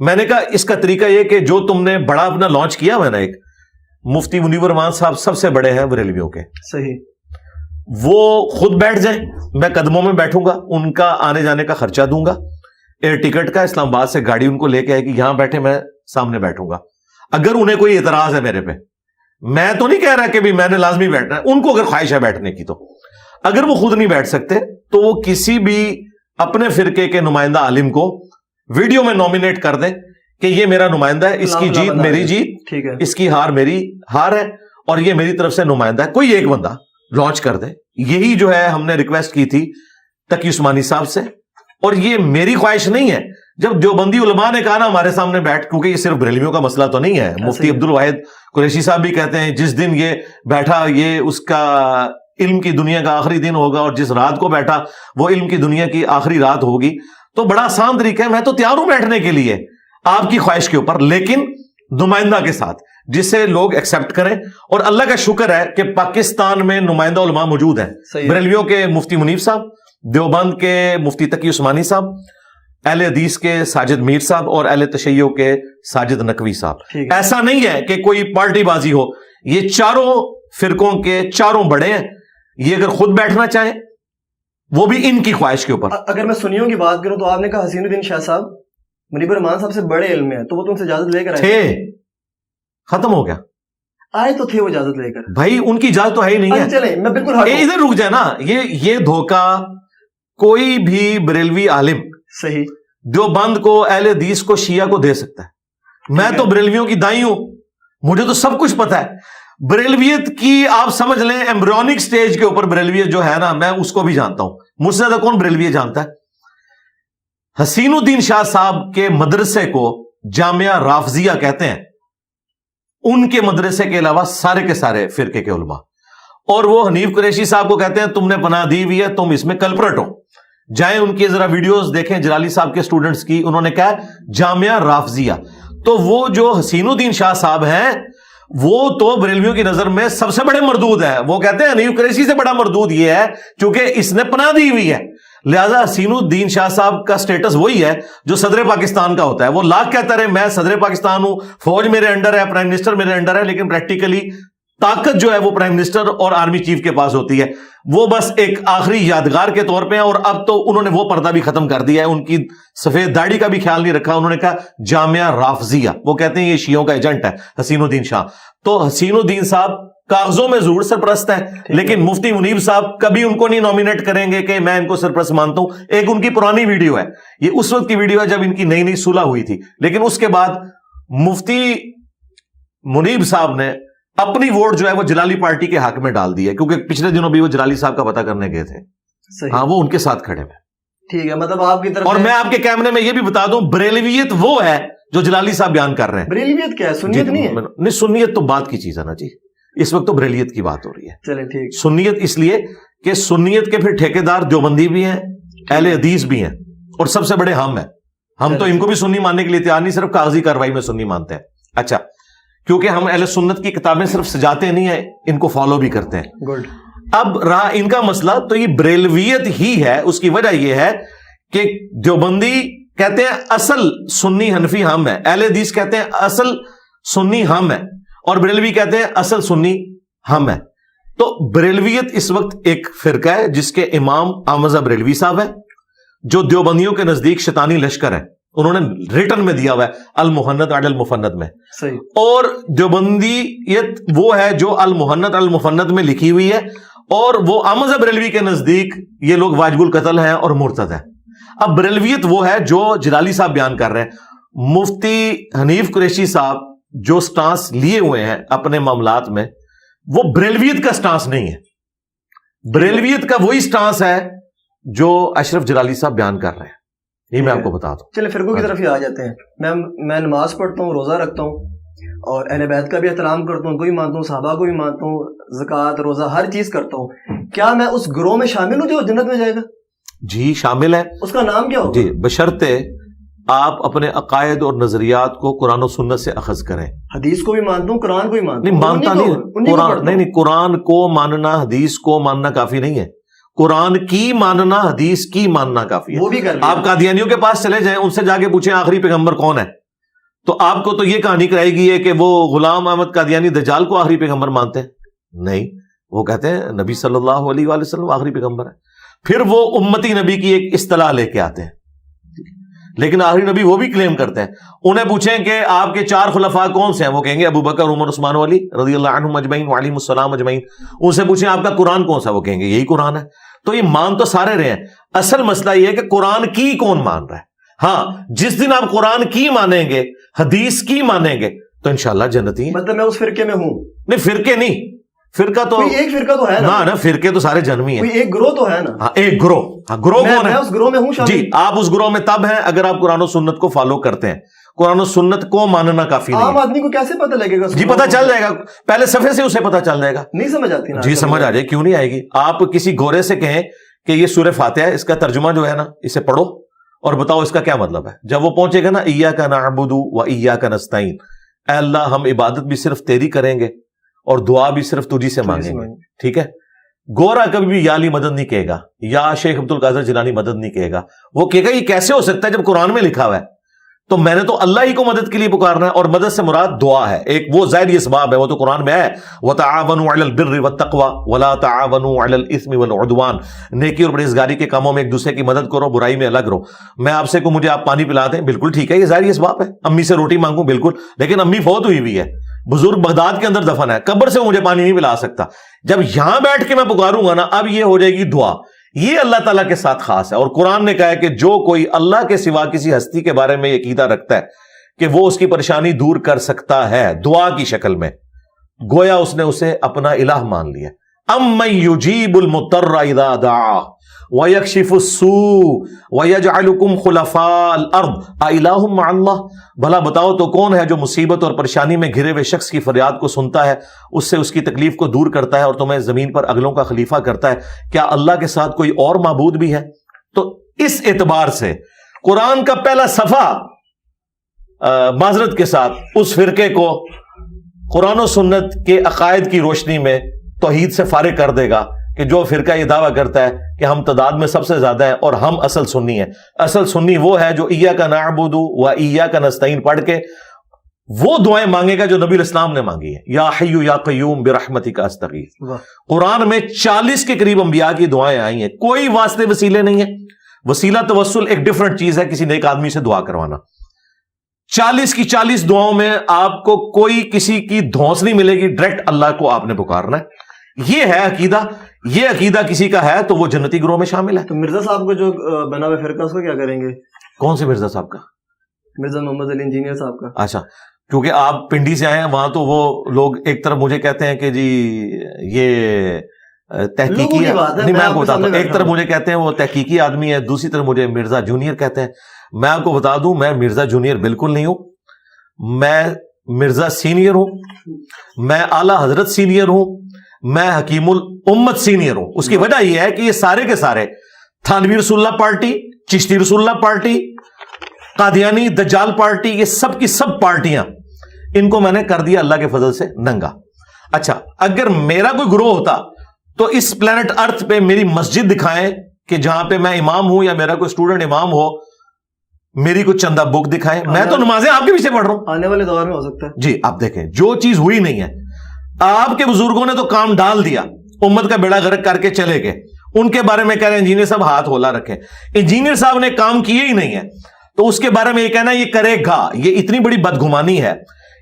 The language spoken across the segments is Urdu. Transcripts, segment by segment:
میں نے کہا اس کا طریقہ یہ کہ جو تم نے بڑا اپنا لانچ کیا ہوا ہے نا، ایک مفتی منیب الرحمان صاحب سب سے بڑے ہیں بریلویوں کے، صحیح، وہ خود بیٹھ جائیں، میں قدموں میں بیٹھوں گا، ان کا آنے جانے کا خرچہ دوں گا، ایئر ٹکٹ کا، اسلام آباد سے گاڑی ان کو لے کے آئے گی، یہاں بیٹھے میں سامنے بیٹھوں گا. اگر انہیں کوئی اعتراض ہے میرے پہ، میں تو نہیں کہہ رہا کہ بھی میں نے لازمی بیٹھنا ہے، ان کو اگر خواہش ہے بیٹھنے کی، تو اگر وہ خود نہیں بیٹھ سکتے تو وہ کسی بھی اپنے فرقے کے نمائندہ عالم کو ویڈیو میں نومینیٹ کر دیں کہ یہ میرا نمائندہ ہے، اس کی جیت میری جیت، ٹھیک ہے، اس کی ہار میری ہار ہے، اور یہ میری طرف سے نمائندہ ہے، کوئی ایک بندہ لانچ کر دے. یہی جو ہے ہم نے ریکویسٹ کی تھی تقی عثمانی صاحب سے، اور یہ میری خواہش نہیں ہے. جب دیوبندی علماء نے کہا نا ہمارے سامنے بیٹھ، کیونکہ یہ صرف بریلویوں کا مسئلہ تو نہیں ہے، مفتی عبد الواحد قریشی صاحب بھی کہتے ہیں جس دن یہ بیٹھا یہ اس کا علم کی دنیا کا آخری دن ہوگا، اور جس رات کو بیٹھا وہ علم کی دنیا کی آخری رات ہوگی. تو بڑا آسان طریقہ ہے، میں تو تیار ہوں بیٹھنے کے لیے آپ کی خواہش کے اوپر، لیکن نمائندہ کے ساتھ جسے لوگ ایکسپٹ کریں. اور اللہ کا شکر ہے کہ پاکستان میں نمائندہ علماء موجود ہیں، بریلویوں کے مفتی منیب صاحب، دیوبند کے مفتی تقی عثمانی صاحب، اہل حدیث کے ساجد میر صاحب، اور اہل تشیع کے ساجد نقوی صاحب. ایسا نہیں ہے کہ کوئی پارٹی بازی ہو، یہ چاروں فرقوں کے چاروں بڑے ہیں. یہ اگر خود بیٹھنا چاہیں وہ بھی ان کی خواہش کے اوپر. اگر میں سنیوں کی بات کروں تو آپ نے کہا حسین الدین شاہ صاحب منیب الرحمان صاحب سے بڑے علم ہیں، تو وہ تم سے اجازت لے کر آئے تھے، ختم ہو گیا، آئے تو تھے وہ اجازت لے کر. بھائی ان کی اجازت تو ہے ہی نہیں ہے. چلیں میں بالکل ادھر رک جائے نا، یہ دھوکہ کوئی بھی بریلوی عالم صحیح دیوبند کو، اہل حدیث کو، شیعہ کو دے سکتا ہے. میں تو بریلویوں کی دائی ہوں، مجھے تو سب کچھ پتا ہے. بریلویت کی آپ سمجھ لیں ایمبریونک سٹیج کے اوپر بریلویت جو ہے نا، میں اس کو بھی جانتا ہوں. مجھ سے زیادہ کون بریلویت جانتا ہے؟ حسین الدین شاہ صاحب کے مدرسے کو جامعہ رافضیہ کہتے ہیں، ان کے مدرسے کے علاوہ سارے کے سارے فرقے کے علماء. اور وہ حنیف قریشی صاحب کو کہتے ہیں تم نے پناہ دی ہوئی ہے، تم اس میں کلپرٹ ہو. جائیں ان کی ذرا ویڈیوز دیکھیں جلالی صاحب کے سٹوڈنٹس کی، انہوں نے کہا جامعہ رافضیہ. تو وہ جو حسین الدین شاہ صاحب ہیں وہ تو بریلویوں کی نظر میں سب سے بڑے مردود ہیں. وہ کہتے ہیں حنیف قریشی سے بڑا مردود یہ ہے کیونکہ اس نے پناہ دی ہوئی ہے. لہذا حسین الدین شاہ صاحب کا سٹیٹس وہی ہے جو صدر پاکستان کا ہوتا ہے. وہ لاکھ کہتا رہے میں صدر پاکستان ہوں، فوج میرے انڈر ہے، پرائم منسٹر میرے انڈر ہے، لیکن پریکٹیکلی طاقت جو ہے وہ پرائم منسٹر اور آرمی چیف کے پاس ہوتی ہے. وہ بس ایک آخری یادگار کے طور پہ ہیں. اور اب تو انہوں نے وہ پردہ بھی ختم کر دیا ہے، ان کی سفید داڑھی کا بھی خیال نہیں رکھا. انہوں نے کہا جامعہ رافضیہ. وہ کہتے ہیں یہ شیعوں کا ایجنٹ ہے حسین الدین شاہ. تو حسین الدین صاحب کاغذوں میں ضرور سرپرست ہیں، لیکن مفتی منیب صاحب کبھی ان کو نہیں نومینیٹ کریں گے کہ میں ان کو سرپرست مانتا ہوں. ایک ان کی پرانی ویڈیو ہے، یہ اس وقت کی ویڈیو ہے جب ان کی نئی نئی صلح ہوئی تھی. لیکن اس کے بعد مفتی منیب صاحب نے اپنی ووٹ جو ہے وہ جلالی پارٹی کے حق میں ڈال دی ہے، کیونکہ پچھلے دنوں بھی وہ جلالی صاحب کا پتہ کرنے گئے تھے. ہاں وہ ان کے ساتھ کھڑے ہوئے. ٹھیک ہے، مطلب آپ کی طرف. اور میں آپ کے کیمرے میں یہ بھی بتا دوں بریلویت وہ ہے جو جلالی صاحب بیان کر رہے ہیں. بریلویت کیا ہے؟ سنیت نہیں ہے؟ نہیں، سنیت تو بات کی چیز ہے نا جی. اس وقت تو بریلیت کی بات ہو رہی ہے. چلیں ٹھیک. سنیت اس لیے کہ سنیت کے پھر ٹھیکیدار دیوبندی بھی ہیں، اہل حدیث بھی ہیں، اور سب سے بڑے ہم ہیں. ہم تو ان کو بھی سنی ماننے کے لیے تیار نہیں، صرف کاغذی کاروائی میں سنی مانتے ہیں. اچھا، کیونکہ ہم اہل سنت کی کتابیں صرف سجاتے نہیں ہیں، ان کو فالو بھی کرتے ہیں. گڈ. اب رہا ان کا مسئلہ، تو یہ بریلویت ہی ہے. اس کی وجہ یہ ہے کہ دیوبندی کہتے ہیں اصل سنی حنفی ہم ہیں، اہل حدیث کہتے ہیں اصل سنی ہم ہیں، اور بریلوی کہتے ہیں اصل سنی ہم ہیں. تو بریلویت اس وقت ایک فرقہ ہے جس کے امام احمد رضا بریلوی صاحب ہیں، جو دیوبندیوں کے نزدیک شیطانی لشکر ہے. انہوں نے ریٹن میں دیا ہوا ہے المحنت علی المفند میں. صحیح. اور دیوبندیت وہ ہے جو المحنت علی المفند میں لکھی ہوئی ہے، اور وہ احمد رضا بریلوی کے نزدیک یہ لوگ واجب القتل ہیں اور مرتد ہیں. اب بریلویت وہ ہے جو جلالی صاحب بیان کر رہے ہیں. مفتی حنیف قریشی صاحب جو سٹانس لیے ہوئے ہیں اپنے معاملات میں، وہ بریلویت کا سٹانس نہیں ہے. بریلویت کا وہی سٹانس ہے جو اشرف جلالی صاحب بیان کر رہے ہیں. یہ میں آپ کو بتا دوں. چلے فرقوں کی طرف ہی آ جاتے ہیں. میں نماز پڑھتا ہوں، روزہ رکھتا ہوں، اور اہل بیت کا بھی احترام کرتا ہوں، کوئی مانتا ہوں، صحابہ کو بھی مانتا ہوں، زکوٰۃ روزہ ہر چیز کرتا ہوں. کیا میں اس گروہ میں شامل ہوں جو جنت میں جائے گا؟ جی شامل ہے. اس کا نام کیا ہوگا؟ جی بشرطے آپ اپنے عقائد اور نظریات کو قرآن و سنت سے اخذ کریں. حدیث کو بھی مانتا ہوں، قرآن کو بھی مانتا ہوں. نہیں مانتا نہیں، قرآن نہیں، قرآن کو ماننا حدیث کو ماننا کافی نہیں ہے. قرآن کی ماننا حدیث کی ماننا کافی ہے. وہ بھی کر آپ قادیانیوں کے پاس چلے جائیں، ان سے جا کے پوچھیں آخری پیغمبر کون ہے، تو آپ کو تو یہ کہانی کرائے گی ہے کہ وہ غلام احمد قادیانی دجال کو آخری پیغمبر مانتے ہیں؟ نہیں، وہ کہتے ہیں نبی صلی اللہ علیہ وآلہ وسلم آخری پیغمبر ہے. پھر وہ امتی نبی کی ایک اصطلاح لے کے آتے ہیں، لیکن آخری نبی وہ بھی کلیم کرتے ہیں. انہیں پوچھیں کہ آپ کے 4 خلفاء کون سے ہیں، وہ کہیں گے ابو بکر، عمر، عثمان و علی رضی اللہ عنہم اجمعین وعلیہم السلام اجمعین. ان سے پوچھیں آپ کا قرآن کون سا، وہ کہیں گے یہی قرآن ہے. تو یہ مان تو سارے رہے ہیں، اصل مسئلہ یہ ہے کہ قرآن کی کون مان رہا ہے. ہاں، جس دن آپ قرآن کی مانیں گے، حدیث کی مانیں گے، تو انشاءاللہ جنتی ہیں. مطلب میں اس فرقے میں ہوں؟ نہیں، فرقے نہیں، فرقہ تو ایک فرقہ تو ہے نا، فرقے تو سارے جنمی ہیں. ایک گروہ تو ہے نا. ہاں، ایک گروہ. ہاں، گروہ کون ہے؟ میں اس گروہ میں ہوں شامل. جی، آپ اس گروہ میں تب ہیں اگر آپ قرآن و سنت کو فالو کرتے ہیں. قرآن و سنت کو ماننا کافی نہیں. عام آدمی کو کیسے پتہ لگے گا؟ جی پتہ چل جائے گا، پہلے صفحے سے اسے پتہ چل جائے گا. نہیں سمجھ آتی نا؟ جی سمجھ آ جائے، کیوں نہیں آئے گی. آپ کسی گورے سے کہیں کہ یہ سورہ فاتحہ ہے، اس کا ترجمہ جو ہے نا اسے پڑھو اور بتاؤ اس کا کیا مطلب ہے. جب وہ پہنچے گا نا ایاک نعبد و ایاک نستعین، اے اللہ ہم عبادت بھی صرف تیری کریں گے اور دعا بھی صرف تجھی سے مانگیں گے. ٹھیک ہے. گورا کبھی بھی یا علی مدد نہیں کہے گا، یا شیخ عبد القادر جیلانی مدد نہیں کہے گا. وہ کہے گا یہ کیسے ہو سکتا ہے جب قرآن میں لکھا ہوا ہے. تو میں نے تو اللہ ہی کو مدد کے لیے پکارنا ہے، اور مدد سے مراد دعا ہے. ایک وہ ظاہری اسباب ہے، وہ تو قرآن میں ہے وَتَعَاوَنُوا عَلَى الْبِرِّ وَالتَّقْوَى وَلَا تَعَاوَنُوا عَلَى الْإِثْمِ وَالْعُدْوَانِ. نیکی اور پرہیزگاری کے کاموں میں ایک دوسرے کی مدد کرو، برائی میں الگ رہو. میں آپ سے کو مجھے آپ پانی پلا دیں، بالکل ٹھیک ہے، یہ ظاہری اسباب ہے. امی سے روٹی مانگوں، بالکل، لیکن امی فوت ہوئی ہوئی ہے، بزرگ بغداد کے اندر دفن ہے، قبر سے مجھے پانی نہیں پلا سکتا. جب یہاں بیٹھ کے میں پکاروں گا نا، اب یہ ہو جائے گی دعا. یہ اللہ تعالیٰ کے ساتھ خاص ہے. اور قرآن نے کہا ہے کہ جو کوئی اللہ کے سوا کسی ہستی کے بارے میں عقیدہ رکھتا ہے کہ وہ اس کی پریشانی دور کر سکتا ہے دعا کی شکل میں، گویا اس نے اسے اپنا الہ مان لیا. امن یجیب المضطر اذا دعا ویکشف السوء ویجعلکم خلفاء الارض االہ مع اللہ. بھلا بتاؤ تو کون ہے جو مصیبت اور پریشانی میں گھرے ہوئے شخص کی فریاد کو سنتا ہے، اس سے اس کی تکلیف کو دور کرتا ہے اور تمہیں زمین پر اگلوں کا خلیفہ کرتا ہے؟ کیا اللہ کے ساتھ کوئی اور معبود بھی ہے؟ تو اس اعتبار سے قرآن کا پہلا صفحہ معذرت کے ساتھ اس فرقے کو قرآن و سنت کے عقائد کی روشنی میں توحید سے فارغ کر دے گا کہ جو فرقہ یہ دعویٰ کرتا ہے کہ ہم تعداد میں سب سے زیادہ ہیں اور ہم اصل سنی ہیں. اصل سنی وہ ہے جو ایاک نعبد و ایاک نستعین پڑھ کے وہ دعائیں مانگے گا جو نبی الاسلام نے مانگی ہے. یا حی یا قیوم برحمتک استغیث. قرآن میں 40 کے قریب انبیاء کی دعائیں آئی ہیں. کوئی واسطے وسیلے نہیں ہیں. وسیلہ توسل ایک ڈیفرنٹ چیز ہے، کسی نیک آدمی سے دعا کروانا. 40 کی 40 دعاؤں میں آپ کو کوئی کسی کی دھونس نہیں ملے گی، ڈائریکٹ اللہ کو آپ نے پکارنا ہے. یہ ہے عقیدہ. یہ عقیدہ کسی کا ہے تو وہ جنتی گروہ میں شامل ہے. تو مرزا صاحب کو جو بنا ہوا فرقہ اس کو کیا کریں گے؟ کون سے مرزا صاحب کا؟ مرزا محمد علی انجینئر صاحب کا. اچھا، کیونکہ آپ پنڈی سے آئے ہیں، وہاں تو وہ لوگ ایک طرف مجھے کہتے ہیں کہ جی یہ تحقیقی نہیں، میں آپ کو بتاتا ہوں، ایک طرف مجھے کہتے ہیں وہ تحقیقی آدمی ہے، دوسری طرف مجھے مرزا جونیئر کہتے ہیں. میں آپ کو بتا دوں میں مرزا جونیئر بالکل نہیں ہوں. میں مرزا سینئر ہوں، میں اعلی حضرت سینئر ہوں، میں حکیم الامت سینئر ہوں. اس کی وجہ یہ ہے کہ یہ سارے کے سارے تھانوی رسول اللہ پارٹی، چشتی رسول اللہ پارٹی، قادیانی دجال پارٹی، یہ سب کی سب پارٹیاں، ان کو میں نے کر دیا اللہ کے فضل سے ننگا. اچھا، اگر میرا کوئی گروہ ہوتا تو اس پلانٹ ارتھ پہ میری مسجد دکھائیں کہ جہاں پہ میں امام ہوں یا میرا کوئی اسٹوڈنٹ امام ہو، میری کوئی چندہ بک دکھائیں. میں تو نمازیں آپ کے پیچھے پڑھ رہا ہوں. آنے والے دور میں ہو سکتا ہے. جی آپ دیکھیں، جو چیز ہوئی نہیں ہے. آپ کے بزرگوں نے تو کام ڈال دیا، امت کا بیڑا غرق کر کے چلے گئے. ان کے بارے میں کہہ رہے ہیں انجینئر صاحب ہاتھ ہولا رکھیں. انجینئر صاحب نے کام کیے ہی نہیں ہے تو اس کے بارے میں یہ کہنا یہ کرے گا، یہ اتنی بڑی بدگمانی ہے.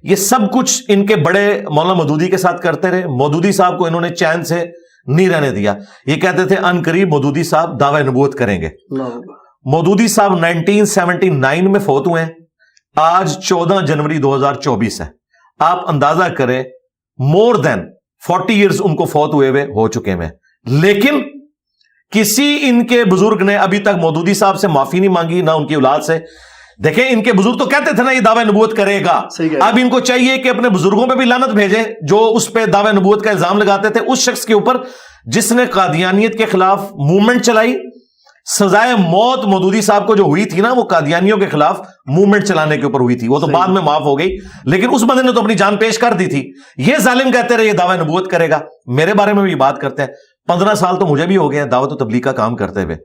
یہ سب کچھ ان کے بڑے مولانا مودودی کے ساتھ کرتے رہے. مودودی صاحب کو انہوں نے چین سے نہیں رہنے دیا. یہ کہتے تھے ان قریب مودودی صاحب دعوی نبوت کریں گے. مودودی صاحب 1979 میں فوت ہوئے ہیں. آج 14 جنوری 2024 ہے. آپ اندازہ کریں مور دین 40 ایئرز ان کو فوت ہوئے ہو چکے ہیں. لیکن کسی ان کے بزرگ نے ابھی تک مودودی صاحب سے معافی نہیں مانگی، نہ ان کی اولاد سے. دیکھیں ان کے بزرگ تو کہتے تھے نا یہ دعوی نبوت کرے گا. اب ان کو چاہیے کہ اپنے بزرگوں پہ بھی لعنت بھیجیں جو اس پہ دعوی نبوت کا الزام لگاتے تھے، اس شخص کے اوپر جس نے قادیانیت کے خلاف موومنٹ چلائی. سزائے موت مودودی صاحب کو جو ہوئی تھی نا، وہ قادیانیوں کے خلاف موومنٹ چلانے کے اوپر ہوئی تھی. وہ تو بعد میں معاف ہو گئی، لیکن اس بندے نے تو اپنی جان پیش کر دی تھی. یہ ظالم کہتے رہے یہ دعوی نبوت کرے گا. میرے بارے میں بھی بات کرتے ہیں. 15 سال تو مجھے بھی ہو گئے ہیں دعوت و تبلیغ کا کام کرتے ہوئے.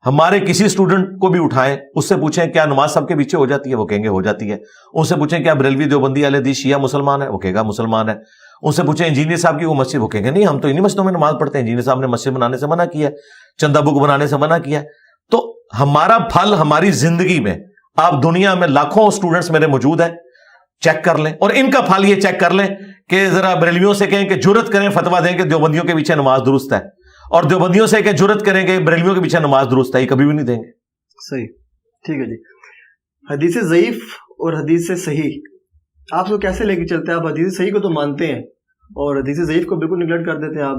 ہمارے کسی اسٹوڈنٹ کو بھی اٹھائیں, اس سے پوچھیں کیا نماز سب کے پیچھے ہو جاتی ہے, وہ کہیں گے ہو جاتی ہے. ان سے پوچھیں کیا بریلوی دیوبندی اہل حدیث شیعہ مسلمان ہے, وہ کہے گا مسلمان ہے. ان سے پوچھیں انجینئر صاحب کی وہ مسجد, وہ کہیں گے نہیں ہم تو انہی مسجدوں میں نماز پڑھتے ہیں, انجینئر صاحب نے مسجد بنانے سے منع کیا ہے, چندہ بک بنانے سے منع کیا ہے. تو ہمارا پھل ہماری زندگی میں, آپ دنیا میں لاکھوں اسٹوڈنٹس میرے موجود ہیں, چیک کر لیں, اور ان کا پھل یہ چیک کر لیں کہ ذرا بریلویوں سے کہیں کہ جرت کریں فتویٰ دیں کہ دیوبندیوں کے پیچھے نماز درست ہے, اور دیوبندیوں سے کہ جرت کریں کہ بریلویوں کے پیچھے نماز درست ہے, یہ کبھی بھی نہیں دیں گے. صحیح, ٹھیک ہے جی. حدیث ضعیف اور حدیث صحیح آپ کو کیسے لے کے چلتے ہیں؟ آپ حدیث صحیح کو تو مانتے ہیں اور حدیث ضعیف کو بالکل نگلیکٹ کر دیتے ہیں آپ؟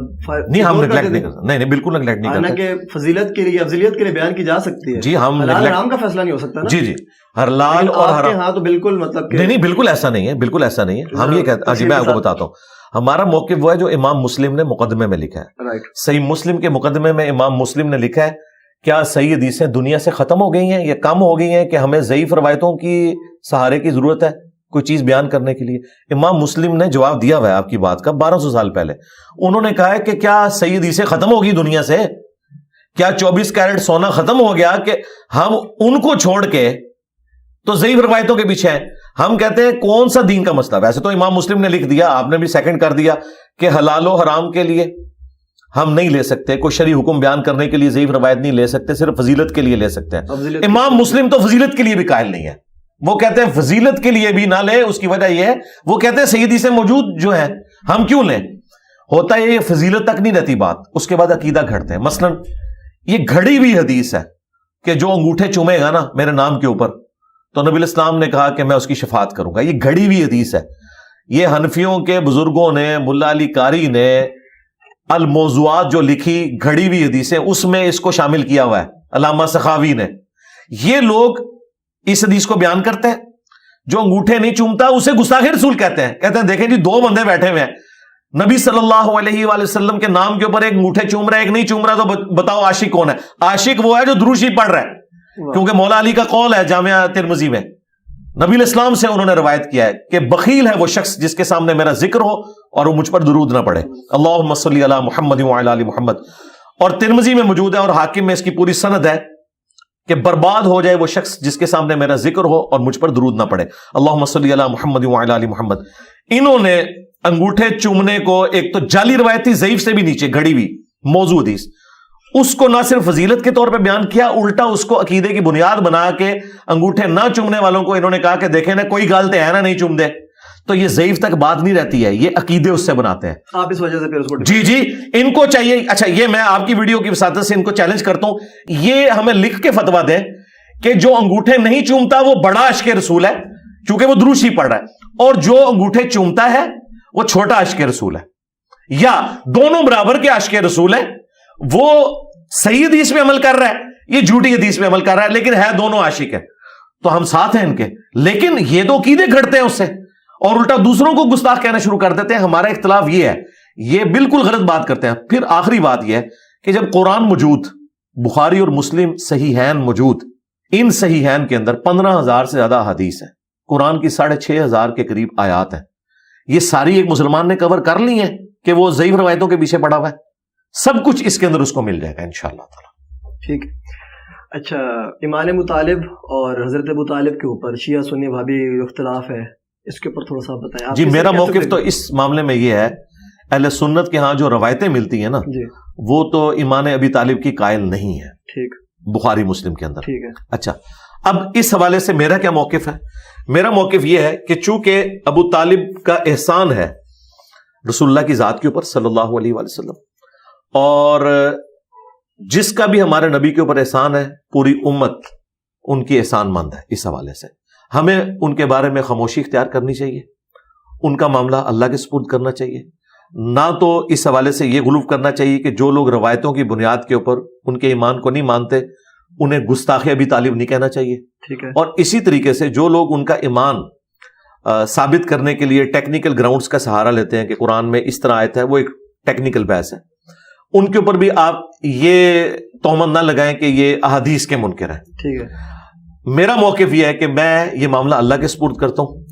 نہیں, ہم نگلیکٹ نہیں کرتے, نہیں بالکل نگلیکٹ نہیں کرتے. حالانکہ فضیلت کے لیے افضلیت کے لیے بیان کی جا سکتی ہے. جی, ہم حلال حرام کا فیصلہ نہیں ہو سکتا نا. جی جی, حلال اور حرام. ہاں تو بالکل مطلب نہیں بالکل ایسا نہیں ہے, بالکل ایسا نہیں ہے. ہم یہ کہتے ہیں, جی میں آپ کو بتاتا ہوں, ہمارا موقف وہ ہے جو امام مسلم نے مقدمے میں لکھا ہے. صحیح مسلم کے مقدمے میں امام مسلم نے لکھا ہے کیا صحیح حدیثیں دنیا سے ختم ہو گئی ہیں یا کم ہو گئی ہیں کہ ہمیں ضعیف روایتوں کی سہارے کی ضرورت ہے کوئی چیز بیان کرنے کے لیے. امام مسلم نے جواب دیا ہوا ہے آپ کی بات کا 1200 سال پہلے. انہوں نے کہا ہے کہ کیا صحیح حدیثیں ختم ہو گئی دنیا سے, کیا 24 کیرٹ سونا ختم ہو گیا کہ ہم ان کو چھوڑ کے تو ضعیف روایتوں کے پیچھے ہیں. ہم کہتے ہیں کون سا دین کا مسئلہ. ویسے تو امام مسلم نے لکھ دیا, آپ نے بھی سیکنڈ کر دیا کہ حلال و حرام کے لیے ہم نہیں لے سکتے, کوئی شرعی حکم بیان کرنے کے لیے ضعیف روایت نہیں لے سکتے, صرف فضیلت کے لیے لے سکتے ہیں. امام مسلم تو فضیلت کے لیے بھی قائل نہیں ہے, وہ کہتے ہیں فضیلت کے لیے بھی نہ لے. اس کی وجہ یہ ہے وہ کہتے ہیں صحیح حدیثیں موجود جو ہیں ہم کیوں لیں. ہوتا ہے یہ فضیلت تک نہیں رہتی بات, اس کے بعد عقیدہ گھڑتے ہیں. مثلا یہ گھڑی ہوئی حدیث ہے کہ جو انگوٹھے چومے گا نا میرے نام کے اوپر تو نبی الاسلام نے کہا کہ میں اس کی شفاعت کروں گا. یہ گھڑی ہوئی حدیث ہے. یہ حنفیوں کے بزرگوں نے, ملا علی قاری نے الموضوعات جو لکھی گھڑی ہوئی حدیثیں, اس میں اس کو شامل کیا ہوا ہے, علامہ سخاوی نے. یہ لوگ اس حدیث کو بیان کرتے ہیں جو انگوٹھے نہیں چومتا اسے گستاخ رسول کہتے ہیں. کہتے ہیں دیکھیں جی 2 بندے بیٹھے ہوئے ہیں, نبی صلی اللہ علیہ وآلہ وسلم کے نام کے اوپر ایک انگوٹھے چوم رہا ہے ایک نہیں چوم رہا, تو بتاؤ عاشق کون ہے؟ عاشق وہ ہے جو درود شریف پڑھ رہا ہے, کیونکہ مولا علی کا قول ہے جامعہ ترمذی میں, نبی الاسلام سے انہوں نے روایت کیا ہے کہ بخیل ہے وہ شخص جس کے سامنے میرا ذکر ہو اور وہ مجھ پر درود نہ پڑھے. اللہم صلی علی محمد وعلی آل محمد. اور ترمذی میں موجود ہے اور حاکم میں اس کی پوری سند ہے کہ برباد ہو جائے وہ شخص جس کے سامنے میرا ذکر ہو اور مجھ پر درود نہ پڑے. اللہم صلی علی محمد وعلی آل محمد. انہوں نے انگوٹھے چومنے کو ایک تو جعلی روایتی ضعیف سے بھی نیچے گھڑی ہوئی موضوع حدیث, اس کو نہ صرف فضیلت کے طور پہ بیان کیا, الٹا اس کو عقیدے کی بنیاد بنا کے انگوٹھے نہ چومنے والوں کو انہوں نے کہا کہ دیکھیں نا کوئی گالتے ہیں نا نہیں چوم دے. تو یہ ضعیف تک بات نہیں رہتی ہے, یہ عقیدے اس سے بناتے ہیں. آپ اس وجہ سے پھر اس کو جی ان کو چاہیے. اچھا یہ میں آپ کی ویڈیو کی وساطت سے ان کو چیلنج کرتا ہوں, یہ ہمیں لکھ کے فتویٰ دیں کہ جو انگوٹھے نہیں چومتا وہ بڑا عاشق رسول ہے چونکہ وہ درود شریف پڑھ رہا ہے, اور جو انگوٹھے چومتا ہے وہ چھوٹا عاشق رسول ہے, یا دونوں برابر کے عاشق رسول ہیں. وہ صحیح حدیث میں عمل کر رہا ہے, یہ جھوٹی حدیث میں عمل کر رہا ہے, لیکن ہے دونوں عاشق ہیں, تو ہم ساتھ ہیں ان کے. لیکن یہ تو عقیدے گھڑتے ہیں اس سے اور الٹا دوسروں کو گستاخ کہنا شروع کر دیتے ہیں. ہمارا اختلاف یہ ہے, یہ بالکل غلط بات کرتے ہیں. پھر آخری بات یہ ہے کہ جب قرآن موجود, بخاری اور مسلم صحیحین موجود, ان صحیحین کے اندر 15,000 سے زیادہ حدیث ہیں, قرآن کی 6,500 کے قریب آیات ہیں. یہ ساری ایک مسلمان نے کور کر لی ہیں کہ وہ ضعیف روایتوں کے پیچھے پڑا ہوا ہے. سب کچھ اس کے اندر اس کو مل جائے گا انشاءاللہ تعالی. ٹھیک. اچھا, ایمان مطالب اور حضرت ابو طالب کے اوپر شیعہ سنی وہابی اختلاف ہے, اس کے اوپر تھوڑا سا بتائیں. جی میرا موقف تو اس معاملے میں یہ ہے, اہل سنت کے ہاں جو روایتیں ملتی ہیں نا جی, وہ تو ایمان ابی طالب کی قائل نہیں ہے. ٹھیک, بخاری مسلم کے اندر. ٹھیک ہے. اچھا, اب اس حوالے سے میرا کیا موقف ہے؟ میرا موقف یہ ہے کہ چونکہ ابو طالب کا احسان ہے رسول اللہ کی ذات کے اوپر صلی اللہ علیہ وآلہ وسلم, اور جس کا بھی ہمارے نبی کے اوپر احسان ہے پوری امت ان کی احسان مند ہے. اس حوالے سے ہمیں ان کے بارے میں خاموشی اختیار کرنی چاہیے, ان کا معاملہ اللہ کے سپرد کرنا چاہیے. نہ تو اس حوالے سے یہ غلو کرنا چاہیے کہ جو لوگ روایتوں کی بنیاد کے اوپر ان کے ایمان کو نہیں مانتے انہیں گستاخ ابی طالب نہیں کہنا چاہیے. ٹھیک ہے. اور اسی طریقے سے جو لوگ ان کا ایمان ثابت کرنے کے لیے ٹیکنیکل گراؤنڈز کا سہارا لیتے ہیں کہ قرآن میں اس طرح آیت ہے, وہ ایک ٹیکنیکل بحث ہے, ان کے اوپر بھی آپ یہ تہمت نہ لگائیں کہ یہ احادیث کے منکر ہیں. ٹھیک ہے. میرا موقف یہ ہے کہ میں یہ معاملہ اللہ کے سپرد کرتا ہوں.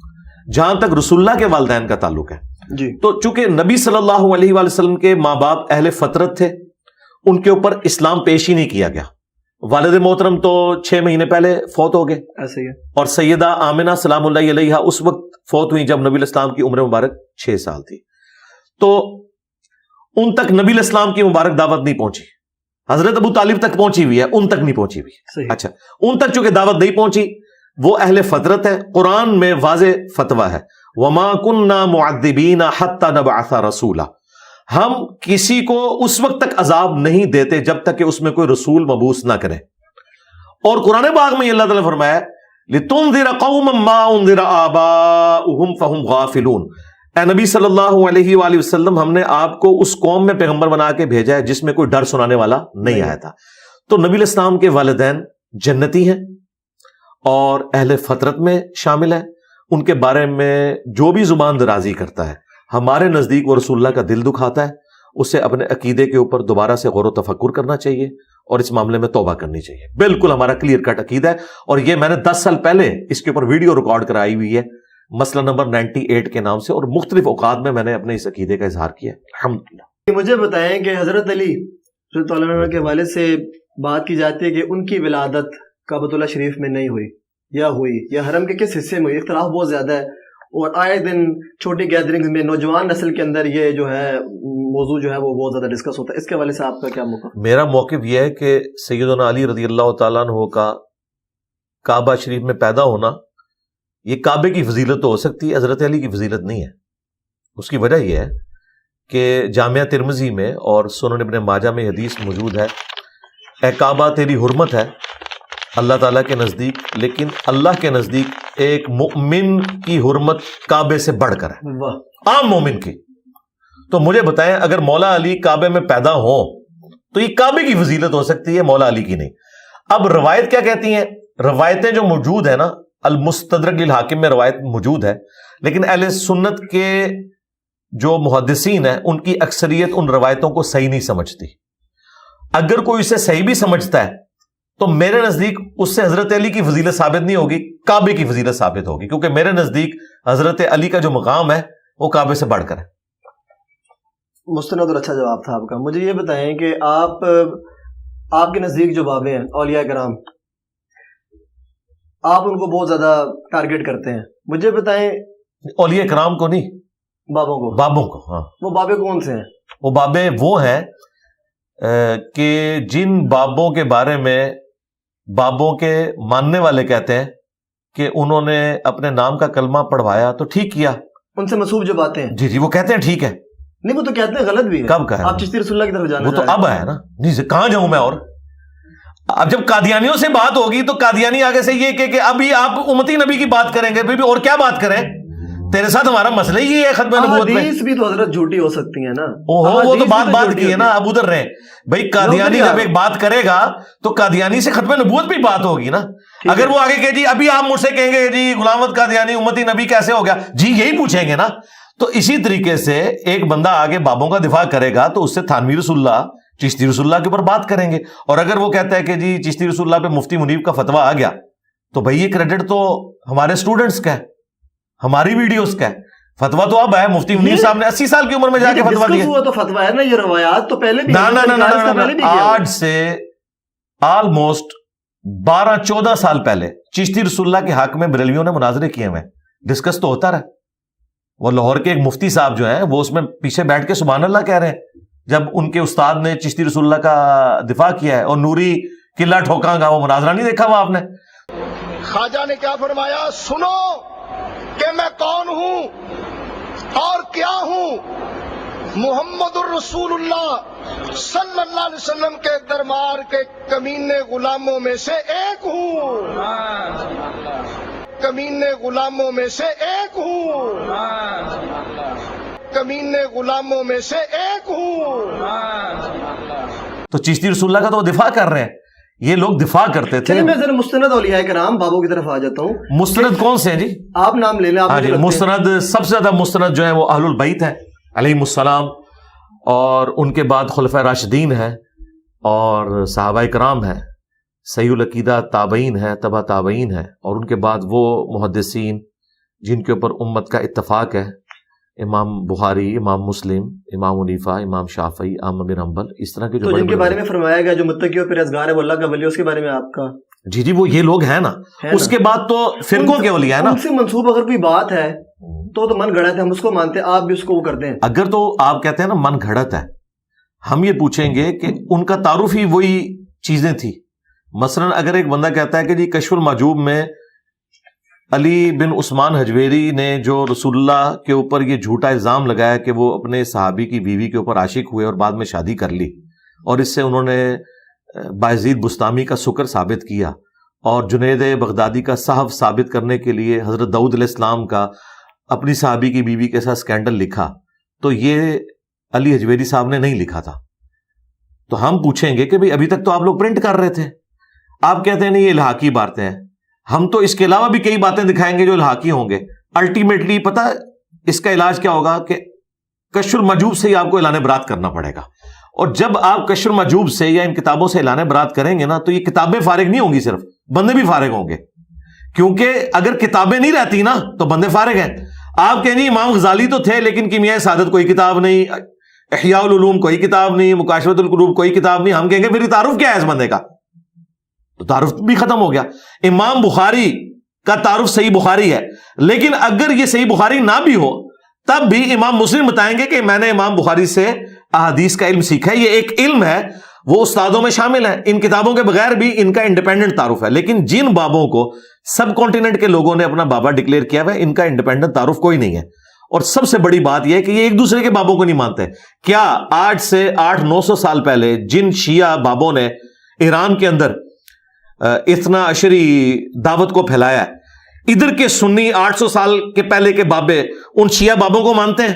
جہاں تک رسول اللہ کے والدین کا تعلق ہے جی, تو چونکہ نبی صلی اللہ علیہ وآلہ وسلم کے ماں باپ اہل فطرت تھے, ان کے اوپر اسلام پیش ہی نہیں کیا گیا. والد محترم تو 6 مہینے پہلے فوت ہو گئے، ایسے ہی ہے. اور سیدہ آمنہ سلام اللہ علیہا اس وقت فوت ہوئی جب نبی الاسلام کی عمر مبارک 6 سال تھی. تو ان تک نبی الاسلام کی مبارک دعوت نہیں پہنچی. حضرت ابو طالب تک پہنچی ہوئی ہے، ان تک نہیں پہنچی ہوئی. صحیح. اچھا، ان تک چونکہ دعوت نہیں پہنچی، وہ اہل فطرت ہے. قرآن میں واضح فتویٰ ہے، وَمَا كُنَّا مُعَذِّبِينَ حَتَّى نَبْعَثَ رَسُولًا، ہم کسی کو اس وقت تک عذاب نہیں دیتے جب تک کہ اس میں کوئی رسول مبعوث نہ کرے. اور قرآن پاک میں اللہ تعالیٰ نے فرمایا لِتُنذِرَ قَوْمًا مَّا أُنذِرَ آبَاؤُهُمْ فَهُمْ غَافِلُونَ، اے نبی صلی اللہ علیہ وآلہ وسلم، ہم نے آپ کو اس قوم میں پیغمبر بنا کے بھیجا ہے جس میں کوئی ڈر سنانے والا نہیں آیا تھا. تو نبی الاسلام کے والدین جنتی ہیں اور اہل فطرت میں شامل ہیں. ان کے بارے میں جو بھی زبان درازی کرتا ہے ہمارے نزدیک وہ رسول اللہ کا دل دکھاتا ہے. اسے اپنے عقیدے کے اوپر دوبارہ سے غور و تفکر کرنا چاہیے اور اس معاملے میں توبہ کرنی چاہیے. بالکل ہمارا کلیئر کٹ عقیدہ ہے، اور یہ میں نے 10 سال پہلے اس کے اوپر ویڈیو ریکارڈ کرائی ہوئی ہے مسئلہ نمبر 98 کے نام سے، اور مختلف اوقات میں نے اپنے اس عقیدے کا اظہار کیا ہے الحمدللہ. مجھے بتائیں کہ حضرت علی رضی اللہ عنہ کے والد سے بات کی جاتی ہے کہ ان کی ولادت کعبۃ اللہ شریف میں نہیں ہوئی یا ہوئی، یا حرم کے کس حصے میں ہوئی. اختلاف بہت زیادہ ہے، اور آئے دن چھوٹی گیدرنگز میں نوجوان نسل کے اندر یہ جو ہے موضوع جو ہے وہ بہت زیادہ ڈسکس ہوتا ہے. اس کے حوالے سے آپ کا کیا موقف؟ میرا موقف یہ ہے کہ سیدنا علی رضی اللہ تعالیٰ عنہ کا کعبہ شریف میں پیدا ہونا یہ کعبے کی فضیلت تو ہو سکتی ہے، حضرت علی کی فضیلت نہیں ہے. اس کی وجہ یہ ہے کہ جامعہ ترمذی میں اور سنن ابن ماجہ میں حدیث موجود ہے، اے کعبہ تیری حرمت ہے اللہ تعالیٰ کے نزدیک، لیکن اللہ کے نزدیک ایک مؤمن کی حرمت کعبے سے بڑھ کر ہے، عام مومن کی. تو مجھے بتائیں اگر مولا علی کعبے میں پیدا ہوں تو یہ کعبے کی فضیلت ہو سکتی ہے، مولا علی کی نہیں. اب روایت کیا کہتی ہیں؟ روایتیں جو موجود ہیں نا، المستدرک للحاکم میں روایت موجود ہے، لیکن اہل سنت کے جو محدثین ہیں ان کی اکثریت ان روایتوں کو صحیح نہیں سمجھتی. اگر کوئی اسے صحیح بھی سمجھتا ہے تو میرے نزدیک اس سے حضرت علی کی فضیلت ثابت نہیں ہوگی، کعبے کی فضیلت ثابت ہوگی، کیونکہ میرے نزدیک حضرت علی کا جو مقام ہے وہ کعبے سے بڑھ کر ہے. مستند اور اچھا جواب تھا آپ کا. مجھے یہ بتائیں کہ آپ کے نزدیک جو بابے ہیں اولیاء کرام، آپ ان کو بہت زیادہ ٹارگٹ کرتے ہیں. مجھے بتائیں اولیاء کرام کو نہیں، بابوں کو. ہاں، وہ بابے کون سے ہیں؟ وہ بابے وہ ہیں کہ جن بابوں کے بارے میں بابوں کے ماننے والے کہتے ہیں کہ انہوں نے اپنے نام کا کلمہ پڑھوایا تو ٹھیک کیا. ان سے منسوب جو باتیں ہیں، جی وہ کہتے ہیں ٹھیک ہے. نہیں وہ تو کہتے ہیں غلط بھی ہے. کب کہا؟ آپ چشتی رسول اللہ کی طرف جانا وہ تو اب ہے نا. نہیں کہاں جاؤں میں؟ اور اب جب قادیانیوں سے بات ہوگی تو قادیانی آگے سے یہ کہ ابھی آپ امتی نبی کی بات کریں گے، اور کیا بات کریں؟ تیرے ساتھ ہمارا مسئلہ ہی ہے ختم نبوت میں. حدیث بھی تو حضرت جھوٹی ہو سکتی ہے نا. وہ تو بات کی ہے نا، اب ادھر رہے بھائی. قادیانی جب ایک بات کرے گا تو قادیانی سے ختم نبوت بھی بات ہوگی نا. اگر وہ آگے کہ جی ابھی آپ مجھ سے کہیں گے جی غلام احمد قادیانی امتی نبی کیسے ہو گیا، جی یہی پوچھیں گے نا. تو اسی طریقے سے ایک بندہ آگے بابوں کا دفاع کرے گا تو اس سے تھانوی رسول اللہ، چشتی رسول اللہ کے اوپر بات کریں گے. اور اگر وہ کہتا ہے کہ جی چشتی رسول اللہ پہ مفتی منیب کا فتویٰ آ گیا تو بھائی یہ کریڈٹ تو ہمارے اسٹوڈنٹس کا ہے، ہماری ویڈیوز کا ہے. فتویٰ تو اب ہے، مفتی منیر صاحب نے 80 سال کی عمر میں جا کے فتویٰ دیا. تو فتویٰ ہے نا، یہ روایات تو پہلے بھی آج سے آلموسٹ 12-14 سال پہلے چشتی رسول اللہ کے حق میں بریلویوں نے مناظرے کیے ہوئے، ڈسکس تو ہوتا رہا. وہ لاہور کے ایک مفتی صاحب جو ہیں وہ اس میں پیچھے بیٹھ کے سبحان اللہ کہہ رہے ہیں جب ان کے استاد نے چشتی رسول اللہ کا دفاع کیا ہے. اور نوری قلعہ ٹھوکاں گا وہ مناظرہ نہیں دیکھا ہوا آپ نے؟ خواجہ نے کیا فرمایا؟ سنو کہ میں کون ہوں اور کیا ہوں. محمد الرسول اللہ صلی اللہ علیہ وسلم کے دربار کے کمینے غلاموں میں سے ایک ہوں، کمینے غلاموں میں سے ایک ہوں، کمینے غلاموں میں سے ایک ہوں. تو چشتی رسول اللہ کا تو وہ دفاع کر رہے ہیں، یہ لوگ دفاع کرتے تھے. میں ذرا مستند اولیاء کرام بابوں کی طرف آ جاتا ہوں. مستند کون سے ہیں جی؟ آپ نام لے لیں. ہاں جی، مستند سب سے زیادہ مستند جو ہیں وہ اہل البیت ہیں علیہم السلام، اور ان کے بعد خلفائے راشدین ہیں اور صحابہ کرام ہیں، صحیح العقیدہ تابعین ہیں، تبع تابعین ہیں، اور ان کے بعد وہ محدثین جن کے اوپر امت کا اتفاق ہے، امام بخاری، امام مسلم، امام حنیفہ، امام شافعی، احمد بن حنبل، اس طرح کے جو تو جن کے بارے میں فرمایا گیا جو متقی و پرہیزگار ہے وہ اللہ کا ولی، اس کے بارے میں آپ کا جی جی وہ یہ لوگ ہیں نا. اس کے بعد تو فرقوں کے اولیاء ہے نا. ان سے منسوب اگر کوئی بات ہے تو من گھڑت ہے، ہم اس کو مانتے ہیں، آپ بھی اس کو وہ کرتے ہیں. اگر تو آپ کہتے ہیں نا من گھڑت ہے، ہم یہ پوچھیں گے کہ ان کا تعارف ہی وہی چیزیں تھی. مثلا اگر ایک بندہ کہتا ہے کہ جی کشف المحجوب میں علی بن عثمان حجویری نے جو رسول اللہ کے اوپر یہ جھوٹا الزام لگایا کہ وہ اپنے صحابی کی بیوی کے اوپر عاشق ہوئے اور بعد میں شادی کر لی، اور اس سے انہوں نے بایزید بستامی کا سکر ثابت کیا، اور جنید بغدادی کا صحف ثابت کرنے کے لیے حضرت داؤد علیہ السلام کا اپنی صحابی کی بیوی کے ساتھ سکینڈل لکھا، تو یہ علی حجویری صاحب نے نہیں لکھا تھا. تو ہم پوچھیں گے کہ بھئی ابھی تک تو آپ لوگ پرنٹ کر رہے تھے، آپ کہتے ہیں نہیں یہ الحاقی باتیں ہیں. ہم تو اس کے علاوہ بھی کئی باتیں دکھائیں گے جو الحاقی ہوں گے. الٹیمیٹلی پتہ اس کا علاج کیا ہوگا کہ کشف المحجوب سے ہی آپ کو اعلان برات کرنا پڑے گا. اور جب آپ کشف المحجوب سے یا ان کتابوں سے اعلان برات کریں گے نا تو یہ کتابیں فارغ نہیں ہوں گی، صرف بندے بھی فارغ ہوں گے. کیونکہ اگر کتابیں نہیں رہتی نا تو بندے فارغ ہیں. آپ کہیں گے امام غزالی تو تھے لیکن کیمیائے سعادت کوئی کتاب نہیں، احیاء العلوم کوئی کتاب نہیں، مکاشفۃ القلوب کوئی کتاب نہیں. ہم کہیں گے پھر تعارف کیا ہے اس بندے کا؟ تو تعارف بھی ختم ہو گیا. امام بخاری کا تعارف صحیح بخاری ہے، لیکن اگر یہ صحیح بخاری نہ بھی ہو تب بھی امام مسلم بتائیں گے کہ میں نے امام بخاری سے احادیث کا علم سیکھا ہے. یہ ایک علم ہے، وہ استادوں میں شامل ہے. ان کتابوں کے بغیر بھی ان کا انڈیپینڈنٹ تعارف ہے. لیکن جن بابوں کو سب کانٹیننٹ کے لوگوں نے اپنا بابا ڈکلیئر کیا ہوا ہے، ان کا انڈیپینڈنٹ تعارف کوئی نہیں ہے. اور سب سے بڑی بات یہ ہے کہ یہ ایک دوسرے کے بابوں کو نہیں مانتے. کیا آج سے 800-900 سال پہلے جن شیعہ بابوں نے ایران کے اندر اتنا عشری دعوت کو پھیلایا ہے، ادھر کے سنی 800 سال کے پہلے کے بابے ان شیعہ بابوں کو مانتے ہیں؟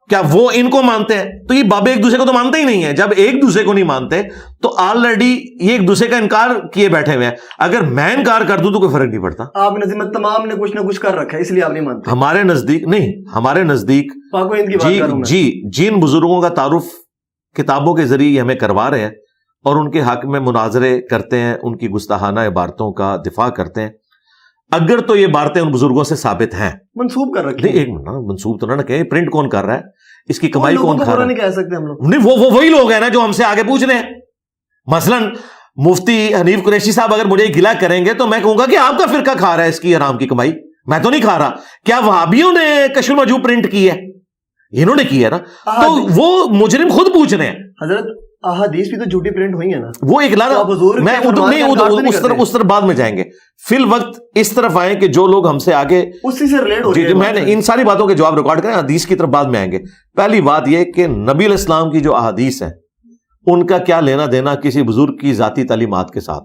کیا وہ ان کو مانتے ہیں؟ تو یہ بابے ایک دوسرے کو تو مانتے ہی نہیں ہیں. جب ایک دوسرے کو نہیں مانتے تو آلریڈی یہ ایک دوسرے کا انکار کیے بیٹھے ہوئے ہیں. اگر میں انکار کر دوں تو کوئی فرق نہیں پڑتا. آپ نے ذمہ تمام نے کچھ نہ کچھ کر رکھا ہے، اس لیے آپ نہیں مانتے. ہمارے نزدیک نہیں، ہمارے نزدیک پاک و ہند کی بات کروں میں. جی جن بزرگوں کا تعارف کتابوں کے ذریعے ہمیں کروا رہے ہیں اور ان کے حق میں مناظرے کرتے ہیں، ان کی گستاخانہ عبارتوں کا دفاع کرتے ہیں، اگر تو یہ باتیں ان بزرگوں سے ثابت ہیں، منسوب کر رکھے نہیں ایک منٹ منسوب تو نہ کہیں، پرنٹ کون کر رہا ہے، اس کی کمائی کون کھا رہا ہے؟ نہیں کہہ سکتے ہم لوگ. نہیں وہ وہی لوگ ہیں نا جو ہم سے آگے پوچھ رہے ہیں. مثلا مفتی حنیف قریشی صاحب اگر مجھے گلا کریں گے تو میں کہوں گا کہ آپ کا فرقہ کھا رہا ہے اس کی حرام کی کمائی، میں تو نہیں کھا رہا. کیا وہابیوں نے کشف المحجوب پرنٹ کی ہے؟ انہوں نے کی ہے نا. تو وہ مجرم خود پوچھ رہے ہیں. حضرت احادیث بھی تو جھوٹی پرنٹ ہوئی ہیں نا. وہ ایک لانا میں اس طرف بعد میں جائیں گے. فی الوقت اس طرف آئیں کہ جو لوگ ہم سے آگے اسی سے ریلیٹ ہو جی میں نے ان ساری باتوں کے جواب ریکارڈ کریں، حدیث کی طرف بعد میں آئیں گے. پہلی بات یہ کہ نبی علیہ السلام کی جو احادیث ہیں ان کا کیا لینا دینا کسی بزرگ کی ذاتی تعلیمات کے ساتھ؟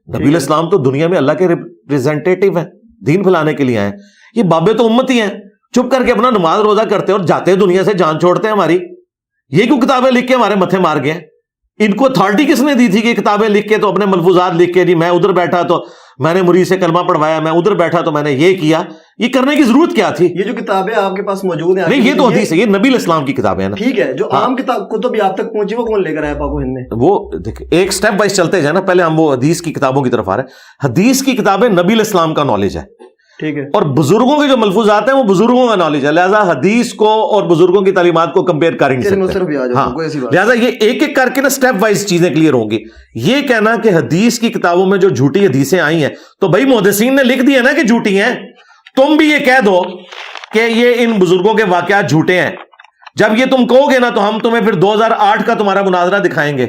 نبی علیہ السلام تو دنیا میں اللہ کے ریپریزنٹیٹیو ہیں، دین پھیلانے کے لیے آئے ہیں. یہ بابے تو امتی ہیں، چپ کر کے اپنا نماز روزہ کرتے اور جاتے ہیں دنیا سے، جان چھوڑتے ہیں ہماری. یہ کیوں کتابیں لکھ کے ہمارے متھے مار گئے؟ ان کو اتھارٹی کس نے دی تھی کہ کتابیں لکھ کے تو اپنے ملفوظات لکھ کے جی میں ادھر بیٹھا تو میں نے مرید سے کلمہ پڑھوایا، میں ادھر بیٹھا تو میں نے یہ کیا؟ یہ کرنے کی ضرورت کیا تھی؟ یہ جو کتابیں آپ کے پاس موجود ہیں، نہیں یہ تو حدیث ہے، یہ نبی علیہ السلام کی کتابیں ہیں نا. ٹھیک ہے، جو عام کتاب کتب آپ تک پہنچی وہ کون لے کر آیا پاک و ہند میں؟ وہ دیکھیں ایک سٹیپ وائز چلتے جائیں نا. پہلے ہم وہ حدیث کی کتابوں کی طرف آ رہے ہیں. حدیث کی کتابیں نبی علیہ السلام کا نالج ہے، ٹھیک ہے، اور بزرگوں کے جو ملفوظات ہیں وہ بزرگوں کا نالج ہے. لہٰذا حدیث کو اور بزرگوں کی تعلیمات کو کمپیئر کر ہی نہیں سکتے. ہاں لہٰذا یہ ایک ایک کر کے نا سٹیپ وائز چیزیں کلیئر ہوں گی. یہ کہنا کہ حدیث کی کتابوں میں جو جھوٹی حدیثیں آئی ہیں تو بھائی محدثین نے لکھ دیا نا کہ جھوٹی ہیں. تم بھی یہ کہہ دو کہ یہ ان بزرگوں کے واقعات جھوٹے ہیں. جب یہ تم کہو گے نا تو ہم تمہیں پھر 2008 کا تمہارا مناظرہ دکھائیں گے،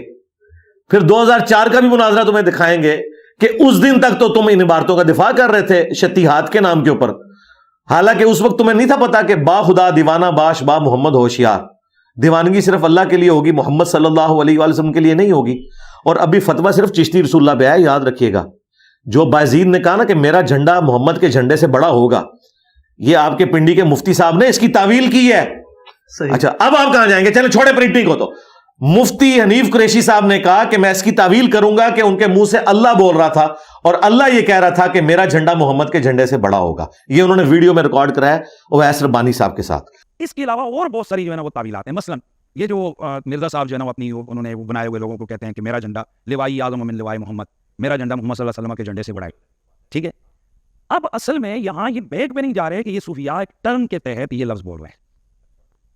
پھر 2004 کا بھی مناظرہ تمہیں دکھائیں گے کہ اس دن تک تو تم ان عبارتوں کا دفاع کر رہے تھے شتیہات کے نام کے اوپر. حالانکہ اس وقت تمہیں نہیں تھا پتا کہ با خدا دیوانہ باش با محمد ہوشیار، دیوانگی صرف اللہ کے لیے ہوگی، محمد صلی اللہ علیہ وآلہ وسلم کے لیے نہیں ہوگی. اور ابھی فتویٰ صرف چشتی رسول اللہ پہ ہے، یاد رکھیے گا. جو بایزید نے کہا نا کہ میرا جھنڈا محمد کے جھنڈے سے بڑا ہوگا، یہ آپ کے پنڈی کے مفتی صاحب نے اس کی تعویل کی ہے. اچھا اب آپ کہاں جائیں گے؟ چلے چھوڑے پرنٹنگ کو. تو مفتی حنیف قریشی صاحب نے کہا کہ میں اس کی تعویل کروں گا کہ ان کے منہ سے اللہ بول رہا تھا اور اللہ یہ کہہ رہا تھا کہ میرا جھنڈا محمد کے جھنڈے سے بڑا ہوگا. یہ انہوں نے ویڈیو میں ریکارڈ کرایا اویس ربانی صاحب کے ساتھ. اس کے علاوہ اور بہت ساری جو ہے نا وہ تعویلات ہیں. مثلا یہ جو مرزا صاحب جو ہے نا اپنی انہوں نے بنائے ہوئے لوگوں کو کہتے ہیں کہ میرا جھنڈا لوائی اعظم من لوائی محمد، میرا جھنڈا محمد صلی اللہ علیہ وسلم کے جھنڈے سے بڑا ہے. ٹھیک ہے، اب اصل میں یہاں یہ بیک پہ نہیں جا رہے کہ یہ صوفیاء ایک ٹرم کے تحت یہ لفظ بول رہے ہیں.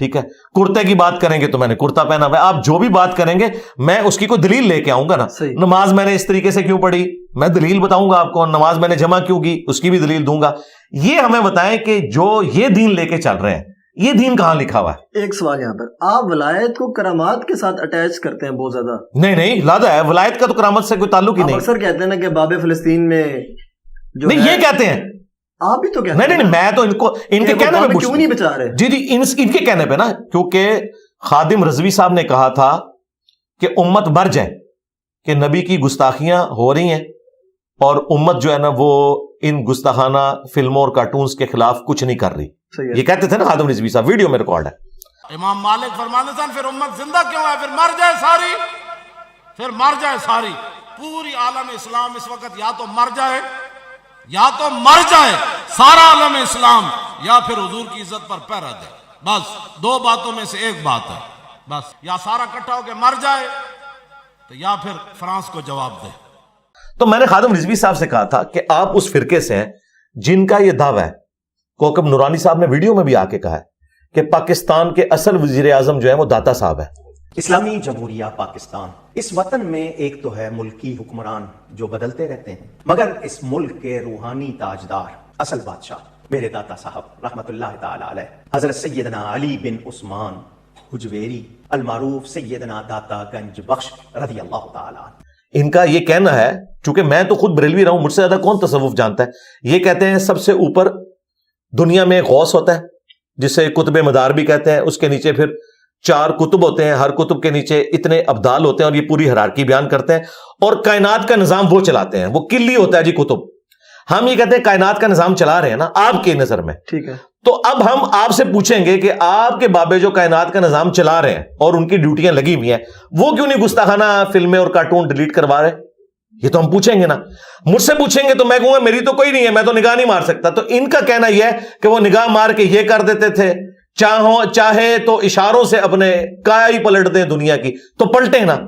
ٹھیک ہے, کرتے کی بات کریں گے تو میں نے کرتا پہنا ہوا ہے, آپ جو بھی بات کریں گے میں اس کی کوئی دلیل لے کے آؤں گا نا. نماز میں نے اس طریقے سے کیوں پڑھی, میں دلیل بتاؤں گا آپ کو. نماز میں نے جمع کیوں کی, اس کی بھی دلیل دوں گا. یہ ہمیں بتائیں کہ جو یہ دین لے کے چل رہے ہیں, یہ دین کہاں لکھا ہوا ہے؟ ایک سوال یہاں پر, آپ ولایت کو کرامات کے ساتھ اٹیچ کرتے ہیں بہت زیادہ. نہیں لادا ہے, ولایت کا تو کرامت سے کوئی تعلق ہی نہیں. اکثر کہتے ہیں نا کہ باب فلسطین میں جو نہیں یہ کہتے ہیں, آپ بھی تو کہتے ہیں. نہیں میں تو ان کے کہنے پہ کیوں نہیں بچا رہے. جی ان کے کہنے پہ نا, کیونکہ خادم رضوی صاحب نے کہا تھا کہ امت مر جائے کہ نبی کی گستاخیاں ہو رہی ہیں اور امت جو ہے نا وہ ان گستاخانہ فلموں اور کارٹونز کے خلاف کچھ نہیں کر رہی. یہ کہتے تھے نا خادم رضوی صاحب, ویڈیو میں ریکارڈ ہے. امام مالک فرماتے تھے پھر امت زندہ کیوں ہے, پھر مر جائے ساری, پھر مر جائے ساری. پوری عالم اسلام اس وقت یا تو مر جائے سارا عالم اسلام, یا پھر حضور کی عزت پر پہرا دے. بس دو باتوں میں سے ایک بات ہے, بس یا سارا اکٹھا ہو کے مر جائے تو یا پھر فرانس کو جواب دے. تو میں نے خادم رضوی صاحب سے کہا تھا کہ آپ اس فرقے سے ہیں جن کا یہ دعویٰ ہے, کوکب نورانی صاحب نے ویڈیو میں بھی آ کے کہا ہے کہ پاکستان کے اصل وزیر اعظم جو ہے وہ داتا صاحب ہے. اسلامی جمہوریہ پاکستان, اس وطن میں ایک تو ہے ملکی حکمران جو بدلتے رہتے ہیں, مگر اس ملک کے روحانی تاجدار اصل بادشاہ میرے داتا صاحب رحمت اللہ تعالی علیہ حضرت سیدنا علی بن عثمان حجویری المعروف سیدنا داتا گنج بخش رضی اللہ تعالی عنہ. ان کا یہ کہنا ہے, چونکہ میں تو خود بریلوی رہا ہوں, مجھ سے زیادہ کون تصوف جانتا ہے, یہ کہتے ہیں سب سے اوپر دنیا میں غوث ہوتا ہے جسے قطب مدار بھی کہتے ہیں, اس کے نیچے پھر 4 کتب ہوتے ہیں, ہر کتب کے نیچے اتنے ابدال ہوتے ہیں اور یہ پوری ہرارکی بیان کرتے ہیں, اور کائنات کا نظام وہ چلاتے ہیں, وہ کلی ہوتا ہے جی کتب. ہم یہ کہتے ہیں کائنات کا نظام چلا رہے ہیں نا آپ کی نظر میں, ٹھیک ہے. تو اب ہم آپ سے پوچھیں گے کہ آپ کے بابے جو کائنات کا نظام چلا رہے ہیں اور ان کی ڈیوٹیاں لگی ہوئی ہیں, وہ کیوں نہیں گستاخانہ فلمیں اور کارٹون ڈیلیٹ کروا رہے؟ یہ تو ہم پوچھیں گے نا. مجھ سے پوچھیں گے تو میں کہوں گا میری تو کوئی نہیں ہے, میں تو نگاہ نہیں مار سکتا. تو ان کا کہنا یہ ہے کہ وہ نگاہ مار کے یہ کر دیتے تھے, چاہے تو اشاروں سے اپنے کایا ہی پلٹ دیں دنیا کی, تو پلٹیں نا.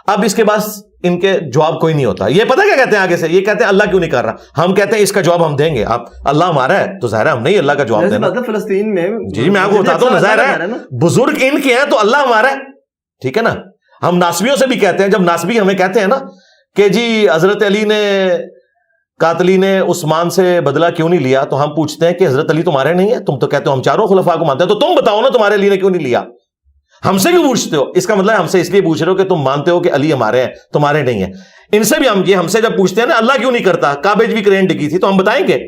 اب اس کے بعد ان کے جواب کوئی نہیں ہوتا. یہ پتہ کیا کہتے ہیں آگے سے, یہ کہتے ہیں اللہ کیوں نہیں کر رہا. ہم کہتے ہیں اس کا جواب ہم دیں گے. آپ اللہ ہمارا ہے تو ظاہر ہے ہم نہیں اللہ کا جواب دینا. فلسطین میں جی میں آپ کو بتاتا ہوں, ظاہر ہے بزرگ ان کے ہیں تو اللہ ہمارا ہے, ٹھیک ہے نا. ہم ناسبیوں سے بھی کہتے ہیں, جب ناسبی ہمیں کہتے ہیں نا کہ جی حضرت علی نے قاتلی نے عثمان سے بدلہ کیوں نہیں لیا, تو ہم پوچھتے ہیں کہ حضرت علی تمہارے نہیں ہے, تم تو کہتے ہو ہم چاروں خلفاء کو مانتے ہیں, تو تم بتاؤ نا تمہارے علی نے کیوں نہیں لیا. ہم سے بھی پوچھتے ہو, اس کا مطلب ہم سے اس لیے پوچھ رہے ہو کہ تم مانتے ہو کہ علی ہمارے ہیں تمہارے نہیں ہیں. ان سے بھی ہم سے جب پوچھتے ہیں نا اللہ کیوں نہیں کرتا, کعبے بھی کرین ڈگی تھی, تو ہم بتائیں گے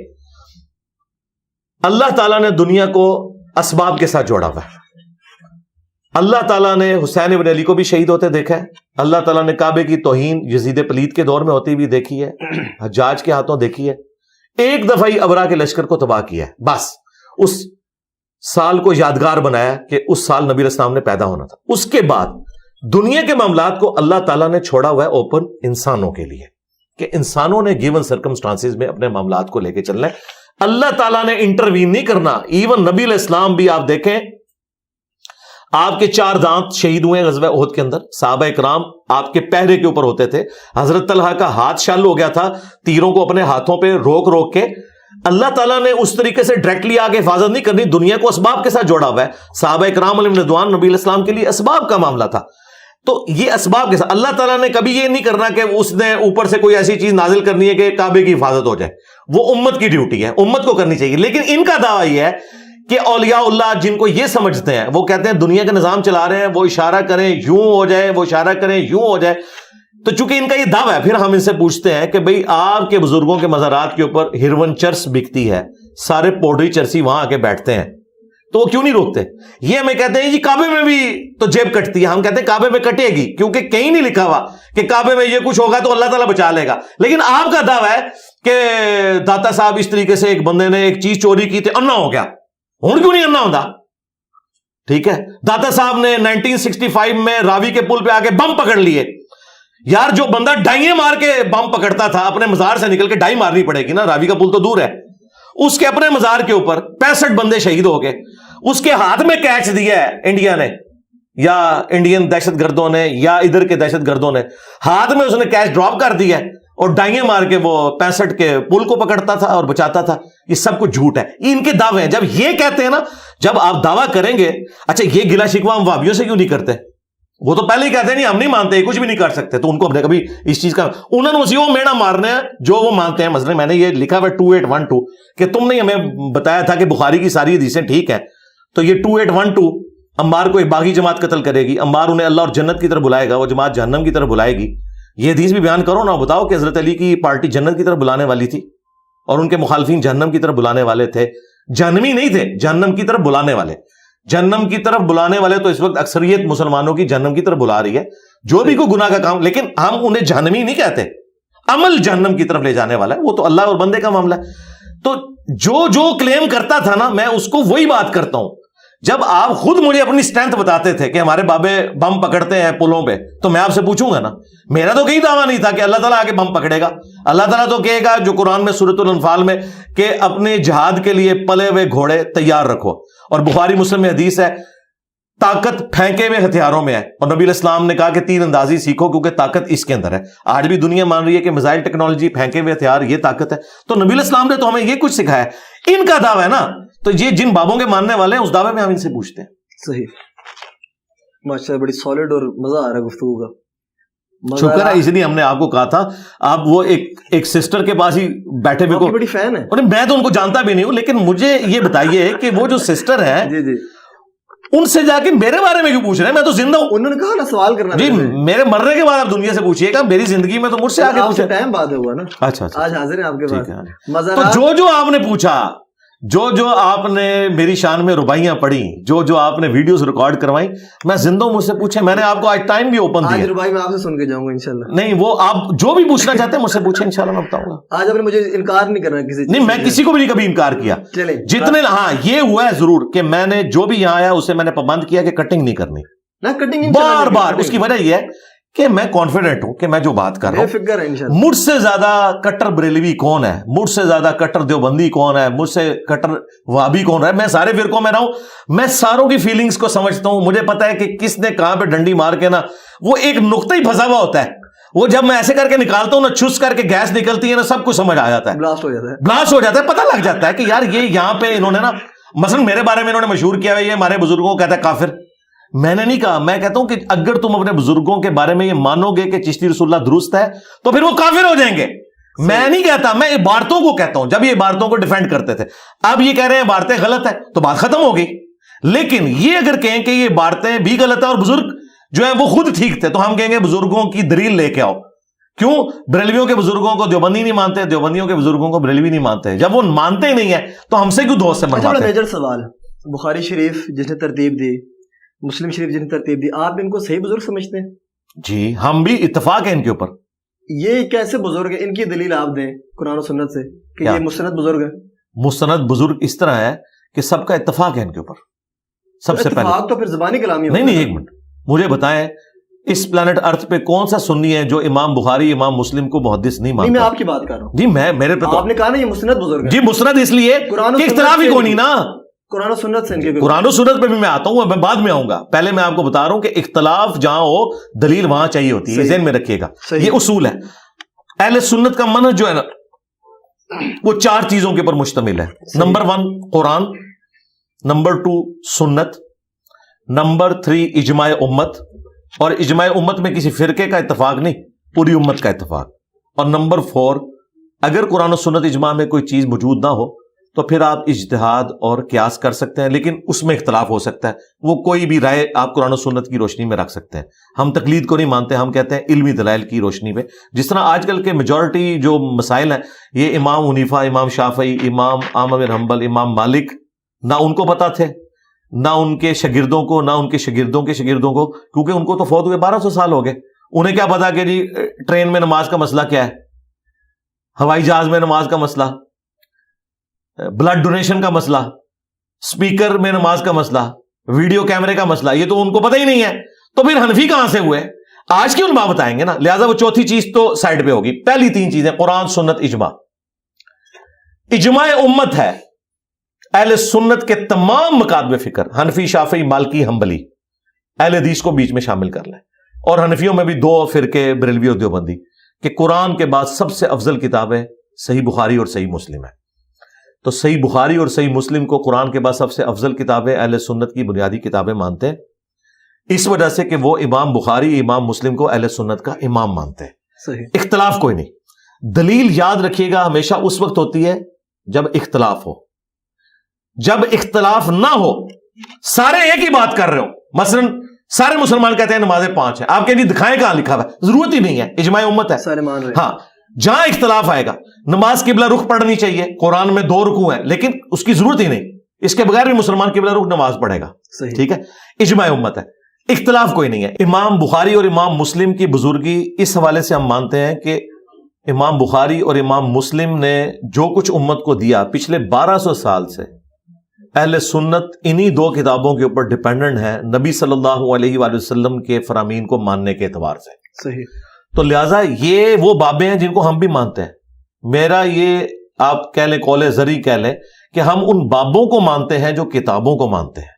اللہ تعالیٰ نے دنیا کو اسباب کے ساتھ جوڑا ہوا ہے. اللہ تعالیٰ نے حسین ابن علی کو بھی شہید ہوتے دیکھا ہے, اللہ تعالیٰ نے کعبے کی توہین یزید پلید کے دور میں ہوتی بھی دیکھی ہے, حجاج کے ہاتھوں دیکھی ہے, ایک دفعہ ہی ابرا کے لشکر کو تباہ کیا ہے, بس اس سال کو یادگار بنایا کہ اس سال نبی علیہ السلام نے پیدا ہونا تھا. اس کے بعد دنیا کے معاملات کو اللہ تعالیٰ نے چھوڑا ہوا ہے اوپن انسانوں کے لیے, کہ انسانوں نے گیون سرکمسٹانسز میں اپنے معاملات کو لے کے چلنا ہے. اللہ تعالیٰ نے انٹروین نہیں کرنا. ایون نبی علیہ السلام بھی آپ دیکھیں, آپ کے 4 دانت شہید ہوئے غزوہ احد کے اندر, صحابہ اکرام آپ کے پہرے کے اوپر ہوتے تھے, حضرت طلحہ کا ہاتھ شل ہو گیا تھا, تیروں کو اپنے ہاتھوں پہ روک روک کے. اللہ تعالیٰ نے اس طریقے سے ڈائریکٹلی آگے حفاظت نہیں کرنی, دنیا کو اسباب کے ساتھ جوڑا ہوا ہے. صحابہ اکرام علیہم رضوان نبی علیہ السلام کے لیے اسباب کا معاملہ تھا, تو یہ اسباب کے ساتھ اللہ تعالیٰ نے کبھی یہ نہیں کرنا کہ اس نے اوپر سے کوئی ایسی چیز نازل کرنی ہے کہ کعبے کی حفاظت ہو جائے. وہ امت کی ڈیوٹی ہے, امت کو کرنی چاہیے. لیکن ان کا دعویٰ یہ ہے کہ اولیاء اللہ جن کو یہ سمجھتے ہیں, وہ کہتے ہیں دنیا کا نظام چلا رہے ہیں, وہ اشارہ کریں یوں ہو جائے, وہ اشارہ کریں یوں ہو جائے. تو چونکہ ان کا یہ دعویٰ ہے, پھر ہم ان سے پوچھتے ہیں کہ بھئی آپ کے بزرگوں کے مزارات کے اوپر ہیروین چرس بکتی ہے, سارے پوڈری چرسی وہاں آ کے بیٹھتے ہیں, تو وہ کیوں نہیں روکتے؟ یہ ہمیں کہتے ہیں جی کعبے میں بھی تو جیب کٹتی ہے. ہم کہتے ہیں کعبے میں کٹے گی, کیونکہ کہیں نہیں لکھا ہوا کہ کعبے میں یہ کچھ ہوگا تو اللہ تعالیٰ بچا لے گا. لیکن آپ کا دعویٰ ہے کہ داتا صاحب اس طریقے سے ایک بندے نے ایک چیز چوری کی تھی, انا ہو گیا. ہوں کیوں نہیں انا ہوتا؟ ٹھیک ہے, داتا صاحب نے 1965 میں راوی کے پل پہ آ کے بم پکڑ لیے. یار جو بندہ ڈائیں مار کے بم پکڑتا تھا, اپنے مزار سے نکل کے ڈائی مارنی پڑے گی نا, راوی کا پل تو دور ہے, اس کے اپنے مزار کے اوپر 65 بندے شہید ہو گئے. اس کے ہاتھ میں کیچ دیا ہے انڈیا نے, یا انڈین دہشت گردوں نے, یا ادھر کے دہشت گردوں نے, ہاتھ میں اس نے کیچ ڈراپ کر دیا ہے. اور ڈائیں مار کے وہ 65 کے پل کو پکڑتا تھا اور بچاتا تھا. یہ سب کچھ جھوٹ ہے, یہ ان کے دعوے ہیں. جب یہ کہتے ہیں نا, جب آپ دعویٰ کریں گے, اچھا یہ گلا شکوہ ہم وہابیوں سے کیوں نہیں کرتے؟ وہ تو پہلے ہی کہتے ہیں نہیں ہم نہیں مانتے, کچھ بھی نہیں کر سکتے. تو ان کو ہم نے کبھی اس چیز کا, انہوں نے اسی وہ میڑا مارنے ہیں جو وہ مانتے ہیں. مثلا میں نے یہ لکھا ہوا 2812 کہ تم نے ہمیں بتایا تھا کہ بخاری کی ساری حدیثیں ٹھیک ہیں, تو یہ 2812 عمار کو ایک باغی جماعت قتل کرے گی, عمار انہیں اللہ اور جنت کی طرف بلائے گا, وہ جماعت جہنم کی طرف بلائے گی. یہ حدیث بھی بیان کرو نا, بتاؤ کہ حضرت علی کی پارٹی جنت کی طرف بلانے والی تھی اور ان کے مخالفین جہنم کی طرف بلانے والے تھے. جہنمی نہیں تھے, جہنم کی طرف بلانے والے. جہنم کی طرف بلانے والے تو اس وقت اکثریت مسلمانوں کی جہنم کی طرف بلا رہی ہے, جو بھی کوئی گناہ کا کام, لیکن ہم انہیں جہنمی نہیں کہتے. عمل جہنم کی طرف لے جانے والا ہے, وہ تو اللہ اور بندے کا معاملہ ہے. تو جو کلیم کرتا تھا نا, میں اس کو وہی بات کرتا ہوں. جب آپ خود مجھے اپنی اسٹرینتھ بتاتے تھے کہ ہمارے بابے بم پکڑتے ہیں پلوں پہ, تو میں آپ سے پوچھوں گا نا, میرا تو کہیں دعویٰ نہیں تھا کہ اللہ تعالیٰ آگے بم پکڑے گا. اللہ تعالیٰ تو کہے گا جو قرآن میں سورۃ الانفال میں کہ اپنے جہاد کے لیے پلے ہوئے گھوڑے تیار رکھو, اور بخاری مسلم میں حدیث ہے طاقت پھینکے ہوئے ہتھیاروں میں ہے, اور نبی علیہ السلام نے کہا کہ تیر اندازی سیکھو کیونکہ طاقت اس کے اندر ہے. آج بھی دنیا مان رہی ہے کہ میزائل ٹیکنالوجی, پھینکے ہوئے ہتھیار, یہ طاقت ہے. تو نبی علیہ السلام نے تو ہمیں یہ کچھ سکھایا. ان کا دعویٰ ہے نا, تو یہ جن بابوں کے ماننے والے ہیں اس دعوے میں ہم ان سے پوچھتے ہیں. صحیح, ماشاءاللہ بڑی سالڈ اور مزہ آ رہا ہے گفتگو کا. شکر ہے, اس لیے ہم نے آپ کو کہا تھا آپ وہ ایک سسٹر کے پاس ہی بیٹھے ہوئے کو, بڑی فین ہے. میں تو ان کو جانتا بھی نہیں ہوں, لیکن مجھے یہ بتائیے کہ وہ جو سسٹر ہے جی جی, ان سے جا کے میرے بارے میں کیوں پوچھ رہے ہیں؟ میں تو زندہ ہوں. انہوں نے کہا نا سوال کرنا جی, میرے مرنے کے بعد آپ دنیا سے پوچھیے گا, میری زندگی میں تو مجھ سے آگے آپ سے پوچھے. ٹائم بعد ہوا نا, اچھا آج حاضر ہیں آپ کے پاس. تو مزارات جو آپ نے پوچھا, جو آپ نے میری شان میں ربائیاں پڑھی, جو آپ نے ویڈیوز ریکارڈ کروائی, میں زندہ ہوں, مجھ سے پوچھیں. میں نے آپ کو آج ٹائم بھی اوپن آج دیا. ربائی میں آپ سے سن کے جاؤں گا انشاءاللہ. نہیں, وہ آپ جو بھی پوچھنا چاہتے ہیں مجھ سے پوچھیں, انشاءاللہ میں بتاؤں گا. آج آپ نے مجھے انکار نہیں کرنا کسی چیز نہیں, میں کسی کو بھی نہیں کبھی انکار کیا. چلیں جتنے, ہاں یہ ہوا ہے ضرور کہ میں نے جو بھی یہاں آیا اسے میں نے پابند کیا کہ کٹنگ نہیں کرنی, نہ کٹنگ بار بار. اس کی وجہ یہ ہے کہ میں کانفیڈنٹ ہوں کہ میں جو بات کر رہا ہوں, فکر ہے انشاءاللہ. مجھ سے زیادہ کٹر بریلوی کون ہے, مجھ سے زیادہ کٹر دیوبندی کون ہے, مجھ سے کٹر وہابی کون ہے. میں سارے فرقوں میں رہا ہوں, میں ساروں کی فیلنگز کو سمجھتا ہوں. مجھے پتا ہے کہ کس نے کہاں پہ ڈنڈی مار کے نا, وہ ایک نقطہ ہی پھنسا ہوا ہوتا ہے, وہ جب میں ایسے کر کے نکالتا ہوں نا, چھس کر کے گیس نکلتی ہے نا, سب کچھ سمجھ آ جاتا ہے, بلاسٹ ہو جاتا ہے, بلاسٹ ہو جاتا ہے. پتہ لگ جاتا ہے کہ یار یہ یہاں پہ انہوں نے نا, مثلا میرے بارے میں انہوں نے مشہور کیا ہے یہ ہمارے بزرگوں کو کہتا ہے کافر. میں نے نہیں کہا, میں کہتا ہوں کہ اگر تم اپنے بزرگوں کے بارے میں یہ مانو گے کہ چشتی رسول اللہ درست ہے تو پھر وہ کافر ہو جائیں گے. میں نہیں کہتا, میں عبارتوں کو کہتا ہوں, جب یہ عبارتوں کو ڈیفینڈ کرتے تھے. اب یہ کہہ رہے ہیں عبارتیں غلط ہے تو بات ختم ہو گئی. لیکن یہ اگر کہیں کہ یہ عبارتیں بھی غلط ہے اور بزرگ جو ہے وہ خود ٹھیک تھے, تو ہم کہیں گے بزرگوں کی دلیل لے کے آؤ. کیوں بریلویوں کے بزرگوں کو دیوبندی نہیں مانتے, دیوبندیوں کے بزرگوں کو بریلوی نہیں مانتے؟ جب وہ مانتے ہی نہیں ہیں تو ہم سے کیوں دوست سے منواتے ہیں؟ میجر سوال, بخاری شریف جس نے ترتیب دی, مسلم شریف جس نے ترتیب دی, آپ ان کو صحیح بزرگ سمجھتے ہیں؟ جی, ہم بھی اتفاق ہے ان کے اوپر. یہ کیسے بزرگ ہیں؟ ان کی دلیل آپ دیں قرآن و سنت سے کہ یہ مستند بزرگ ہے. مستند بزرگ اس طرح ہے کہ سب کا اتفاق ہے ان کے اوپر. سب سے پہلے تو پھر زبانی کلامی نہیں, ایک منٹ مجھے بتائیں, اس پلانٹ ارتھ پہ کون سا سنی ہے جو امام بخاری امام مسلم کو محدث نہیں مانتا؟ میں آپ کی بات کر رہا ہوں. جی, میں میرے پہ آپ نے کہا نا یہ مسند بزرگ ہے. جی, مسند اس لیے کہ اختلاف ہی کوئی نہیں نا. قرآن و سنت سے ان کے قرآن و سنت پہ بھی میں آتا ہوں, میں بعد میں آؤں گا. پہلے میں آپ کو بتا رہا ہوں کہ اختلاف جہاں ہو دلیل وہاں چاہیے ہوتی ہے, ذہن میں رکھیے گا. یہ اصول ہے. اہل سنت کا منہج جو ہے نا وہ 4 چیزوں کے اوپر مشتمل ہے. نمبر 1 قرآن, نمبر 2 سنت, نمبر 3 اجماع امت, اور اجماع امت میں کسی فرقے کا اتفاق نہیں, پوری امت کا اتفاق, اور نمبر 4 اگر قرآن و سنت اجماع میں کوئی چیز موجود نہ ہو تو پھر آپ اجتہاد اور قیاس کر سکتے ہیں, لیکن اس میں اختلاف ہو سکتا ہے. وہ کوئی بھی رائے آپ قرآن و سنت کی روشنی میں رکھ سکتے ہیں. ہم تقلید کو نہیں مانتے, ہم کہتے ہیں علمی دلائل کی روشنی میں. جس طرح آج کل کے میجورٹی جو مسائل ہیں, یہ امام حنیفہ, امام شافعی, امام احمد بن حنبل, امام مالک, نہ ان کو پتا تھے نہ ان کے شاگردوں کو, نہ ان کے شاگردوں کے شاگردوں کو, کیونکہ ان کو تو فوت ہوئے 1200 سال ہو گئے. انہیں کیا پتا کہ جی ٹرین میں نماز کا مسئلہ کیا ہے, ہوائی جہاز میں نماز کا مسئلہ, بلڈ ڈونیشن کا مسئلہ, سپیکر میں نماز کا مسئلہ, ویڈیو کیمرے کا مسئلہ, یہ تو ان کو پتہ ہی نہیں ہے. تو پھر حنفی کہاں سے ہوئے؟ آج کی علماء بتائیں گے نا. لہٰذا وہ چوتھی چیز تو سائڈ پہ ہوگی. پہلی 3 چیزیں قرآن, سنت, اجماع. اجماع امت ہے اہل سنت کے تمام مکاتب فکر, حنفی, شافعی, مالکی, حنبلی, اہل حدیث کو بیچ میں شامل کر لیں. اور حنفیوں میں بھی 2 فرقے, بریلوی اور دیوبندی. کہ قرآن کے بعد سب سے افضل کتابیں صحیح بخاری اور صحیح مسلم ہے. تو صحیح بخاری اور صحیح مسلم کو قرآن کے بعد سب سے افضل کتابیں اہل سنت کی بنیادی کتابیں مانتے ہیں, اس وجہ سے کہ وہ امام بخاری امام مسلم کو اہل سنت کا امام مانتے ہیں. صحیح. اختلاف کوئی نہیں. دلیل یاد رکھیے گا ہمیشہ اس وقت ہوتی ہے جب اختلاف ہو. جب اختلاف نہ ہو, سارے ایک ہی بات کر رہے ہو, مثلا سارے مسلمان کہتے ہیں نمازیں 5 ہیں, آپ کے لیے دکھائیں کہاں لکھا ہوا ہے, ضرورت ہی نہیں ہے, اجماع امت ہے, سارے مان رہے ہیں. ہاں جہاں اختلاف آئے گا, نماز قبلہ رخ پڑھنی چاہیے, قرآن میں 2 رکوع ہیں لیکن اس کی ضرورت ہی نہیں, اس کے بغیر بھی مسلمان قبلہ رخ نماز پڑھے گا. صحیح. ٹھیک ہے, اجماع امت ہے, اختلاف کوئی نہیں ہے. امام بخاری اور امام مسلم کی بزرگی اس حوالے سے ہم مانتے ہیں کہ امام بخاری اور امام مسلم نے جو کچھ امت کو دیا پچھلے 1200 سال سے, اہل سنت انہی 2 کتابوں کے اوپر ڈیپینڈنٹ ہے نبی صلی اللہ علیہ وآلہ وسلم کے فرامین کو ماننے کے اعتبار سے. صحیح. تو لہٰذا یہ وہ بابیں ہیں جن کو ہم بھی مانتے ہیں. میرا یہ آپ کہہ لیں قول زری کہہ لیں کہ ہم ان بابوں کو مانتے ہیں جو کتابوں کو مانتے ہیں,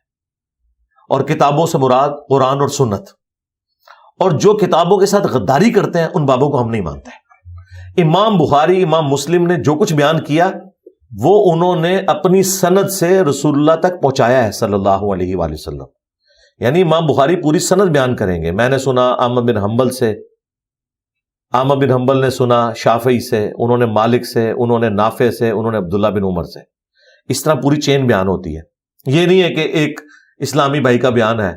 اور کتابوں سے مراد قرآن اور سنت, اور جو کتابوں کے ساتھ غداری کرتے ہیں ان بابوں کو ہم نہیں مانتے. امام بخاری امام مسلم نے جو کچھ بیان کیا وہ انہوں نے اپنی سند سے رسول اللہ تک پہنچایا ہے صلی اللہ علیہ وآلہ وسلم. یعنی امام بخاری پوری سند بیان کریں گے, میں نے سنا احمد بن حنبل سے, احمد بن حنبل نے سنا شافعی سے, انہوں نے مالک سے, انہوں نے نافع سے, انہوں نے عبداللہ بن عمر سے. اس طرح پوری چین بیان ہوتی ہے. یہ نہیں ہے کہ ایک اسلامی بھائی کا بیان ہے,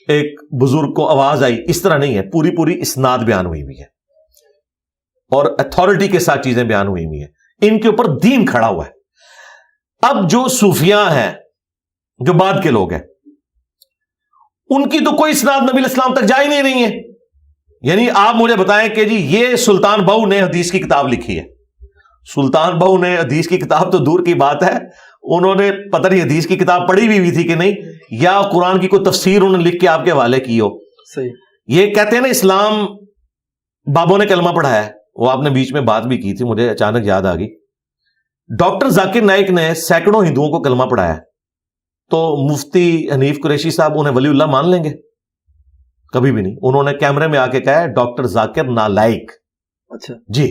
ایک بزرگ کو آواز آئی, اس طرح نہیں ہے, پوری اسناد بیان ہوئی ہوئی ہے اور اتھارٹی کے ساتھ چیزیں بیان ہوئی ہوئی ہیں, ان کے اوپر دین کھڑا ہوا ہے. اب جو صوفیاء ہیں, جو بعد کے لوگ ہیں, ان کی تو کوئی اسناد نبی علیہ السلام تک جا ہی نہیں ہے. یعنی آپ مجھے بتائیں کہ جی یہ سلطان بہو نے حدیث کی کتاب لکھی ہے. سلطان بہو نے حدیث کی کتاب تو دور کی بات ہے, انہوں نے پتہ نہیں حدیث کی کتاب پڑھی بھی ہوئی تھی کہ نہیں, یا قرآن کی کوئی تفسیر انہوں نے لکھ کے آپ کے حوالے کی ہو. صحیح. یہ کہتے ہیں نا اسلام بابوں نے کلمہ پڑھایا ہے, وہ آپ نے بیچ میں بات بھی کی تھی, مجھے اچانک یاد آ گئی. ڈاکٹر ذاکر نائک نے سینکڑوں ہندوؤں کو کلمہ پڑھایا, تو مفتی حنیف قریشی صاحب انہیں ولی اللہ مان لیں گے؟ کبھی بھی نہیں. انہوں نے کیمرے میں آ کے کہا ہے ڈاکٹر ذاکر نالائک. اچھا جی.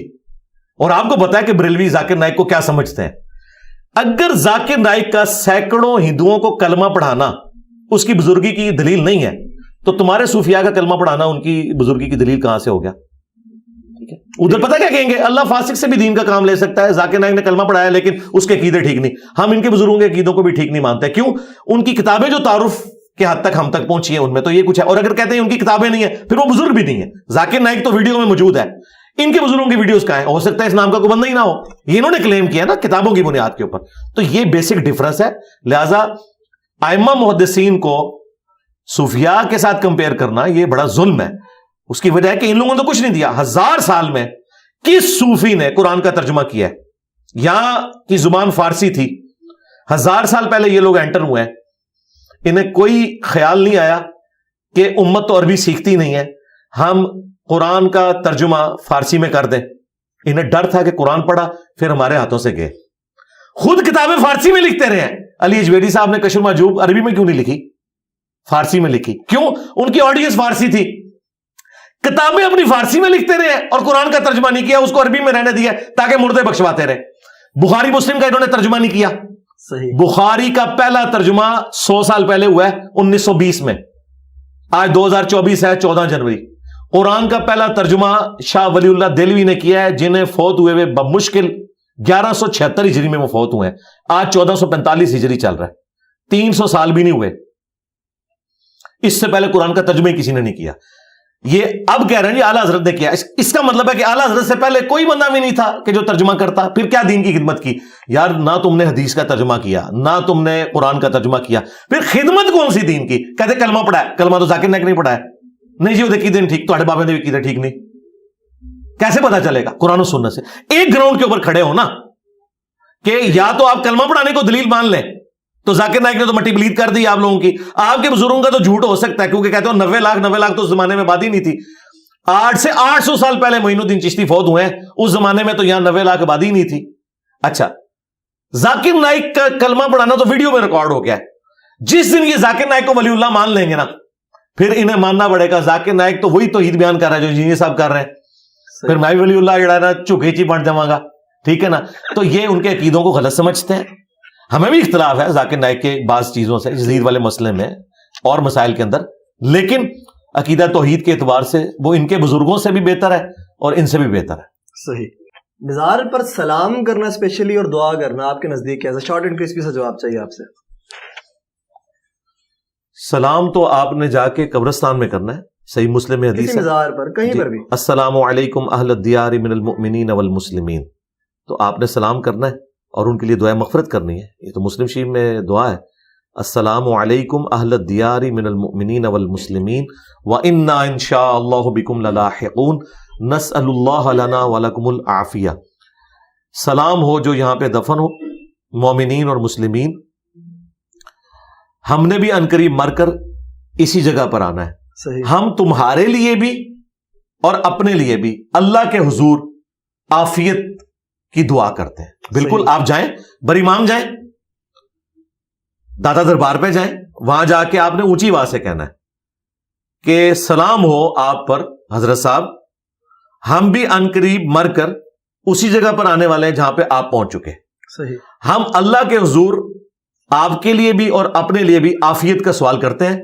اور آپ کو پتا ہے کہ بریلوی ذاکر نائک کو کیا سمجھتے ہیں. اگر ذاکر نائک کا سینکڑوں ہندوؤں کو کلمہ پڑھانا اس کی بزرگی کی دلیل نہیں ہے, تو تمہارے صوفیاء کا کلمہ پڑھانا ان کی بزرگی کی دلیل کہاں سے ہو گیا؟ ادھر پتہ کیا کہیں گے, اللہ فاسق سے بھی دین کا کام لے سکتا ہے. ذاکر نائک نے کلمہ پڑھایا لیکن اس کے عقیدے ٹھیک نہیں. ہم ان کے بزرگوں کے عقیدوں کو بھی ٹھیک نہیں مانتے. کیوں؟ ان کی کتابیں جو تعارف کے حد تک ہم تک پہنچی ہیں ان میں تو یہ کچھ ہے, اور اگر کہتے ہیں ان کی کتابیں نہیں ہیں پھر وہ بزرگ بھی نہیں ہے. ذاکر نائک تو ویڈیو میں موجود ہے, ان کے بزرگوں کی ویڈیوز کہاں ہیں؟ ہو سکتا ہے اس نام کا کوئی بندہ ہی نہ ہو. یہ انہوں نے کلیم کیا نا کتابوں کی بنیاد کے اوپر. تو یہ بیسک ڈفرنس ہے. لہذا ائمہ محدثین کو صوفیاء کے ساتھ کمپیئر کرنا یہ بڑا ظلم ہے. اس کی وجہ ہے کہ ان لوگوں نے تو کچھ نہیں دیا. 1000 سال میں کس صوفی نے قرآن کا ترجمہ کیا ہے؟ یہاں کی زبان فارسی تھی, 1000 سال پہلے یہ لوگ انٹر ہوئے ہیں, انہیں کوئی خیال نہیں آیا کہ امت تو عربی سیکھتی نہیں ہے, ہم قرآن کا ترجمہ فارسی میں کر دیں. انہیں ڈر تھا کہ قرآن پڑھا پھر ہمارے ہاتھوں سے گئے. خود کتابیں فارسی میں لکھتے رہے ہیں. علی اجویری صاحب نے کشف المحجوب عربی میں کیوں نہیں لکھی, فارسی میں لکھی؟ کیوں؟ ان کی آڈینس فارسی تھی. کتابیں اپنی فارسی میں لکھتے رہے اور قرآن کا ترجمہ نہیں کیا, اس کو عربی میں رہنے دیا تاکہ مردے بخشواتے رہے. بخاری مسلم کا انہوں نے ترجمہ نہیں کیا. صحیح. بخاری کا پہلا ترجمہ 100 سال پہلے ہوا ہے 1920 میں, آج 2024 ہے 14 جنوری. قرآن کا پہلا ترجمہ شاہ ولی اللہ دہلوی نے کیا ہے, جنہیں فوت ہوئے بمشکل 1176 ہجری میں وہ فوت ہوئے ہیں. آج 1445 ہجری چل رہا ہے, 300 سال بھی نہیں ہوئے. اس سے پہلے قرآن کا ترجمہ ہی کسی نے نہیں کیا. یہ اب کہہ رہے ہیں جی اعلیٰ حضرت نے کیا. اس کا مطلب ہے کہ اعلیٰ حضرت سے پہلے کوئی بندہ بھی نہیں تھا کہ جو ترجمہ کرتا. پھر کیا دین کی خدمت کی یار؟ نہ تم نے حدیث کا ترجمہ کیا, نہ تم نے قرآن کا ترجمہ کیا, پھر خدمت کون سی دین کی؟ کہتے کلمہ پڑھا ہے. کلمہ تو ذاکر نائک نہیں پڑھا ہے. نہیں جی وہ عقیدے ٹھیک, تھوڑے بابے نے عقیدے ٹھیک نہیں. کیسے پتا چلے گا؟ قرآن و سنت سے. ایک گراؤنڈ کے اوپر کھڑے ہو نا, کہ یا تو آپ کلمہ پڑھانے کو دلیل مان لیں, تو ذاکر نائک نے تو مٹی بلید کر دی آپ لوگوں کی. آپ کے بزرگوں کا تو جھوٹ ہو سکتا ہے کیونکہ کہتے ہو 90 لاکھ تو اس زمانے میں بات ہی نہیں تھی. 8 سے 800 سال پہلے معین الدین چشتی فوت ہوئے ہیں, اس زمانے میں تو یہاں 90 لاکھ آبادی نہیں تھی. اچھا, ذاکر نائک کا کلمہ پڑھانا تو ویڈیو میں ریکارڈ ہو گیا ہے. جس دن یہ ذاکر نائک کو ولی اللہ مان لیں گے نا, پھر انہیں ماننا پڑے گا ذاکر نائک تو وہی توحید بیان کر رہا ہے جو انجینئر صاحب کر رہے ہیں. پھر میں بھی ولی اللہ جڑا نا جھکے چی بن جاواں گا, ٹھیک ہے نا. تو یہ ان کے عقیدوں کو غلط سمجھتے ہیں. ہمیں بھی اختلاف ہے ذاکر نائک کے بعض چیزوں سے, یزید والے مسئلے میں اور مسائل کے اندر, لیکن عقیدہ توحید کے اعتبار سے وہ ان کے بزرگوں سے بھی بہتر ہے اور ان سے بھی بہتر ہے. صحیح. مزار پر سلام کرنا اسپیشلی اور دعا کرنا آپ کے نزدیک کیسا؟ شارٹ اینڈ کرسپی سا جواب چاہیے آپ سے. سلام تو آپ نے جا کے قبرستان میں کرنا ہے, صحیح مسلم میں حدیث کسی ہے. مزار پر کہیں پر بھی السلام علیکم اہل الدیار من المؤمنین والمسلمین, تو آپ نے سلام کرنا ہے اور ان کے لیے دعا مغفرت کرنی ہے. یہ تو مسلم شریف میں دعا ہے, السلام علیکم اہل الدیار من المؤمنین والمسلمین وإنا ان شاء اللہ بکم للاحقون نسأل اللہ لنا ولکم العافیہ. سلام ہو جو یہاں پہ دفن ہو, مومنین اور مسلمین. ہم نے بھی عنقریب مر کر اسی جگہ پر آنا ہے. صحیح. ہم تمہارے لیے بھی اور اپنے لیے بھی اللہ کے حضور عافیت کی دعا کرتے ہیں. بالکل صحیح. آپ جائیں, بر امام جائیں, دادا دربار پہ جائیں, وہاں جا کے آپ نے اونچی آواز سے کہنا ہے کہ سلام ہو آپ پر حضرت صاحب, ہم بھی عنقریب مر کر اسی جگہ پر آنے والے ہیں جہاں پہ آپ پہنچ چکے. صحیح. ہم اللہ کے حضور آپ کے لیے بھی اور اپنے لیے بھی عافیت کا سوال کرتے ہیں.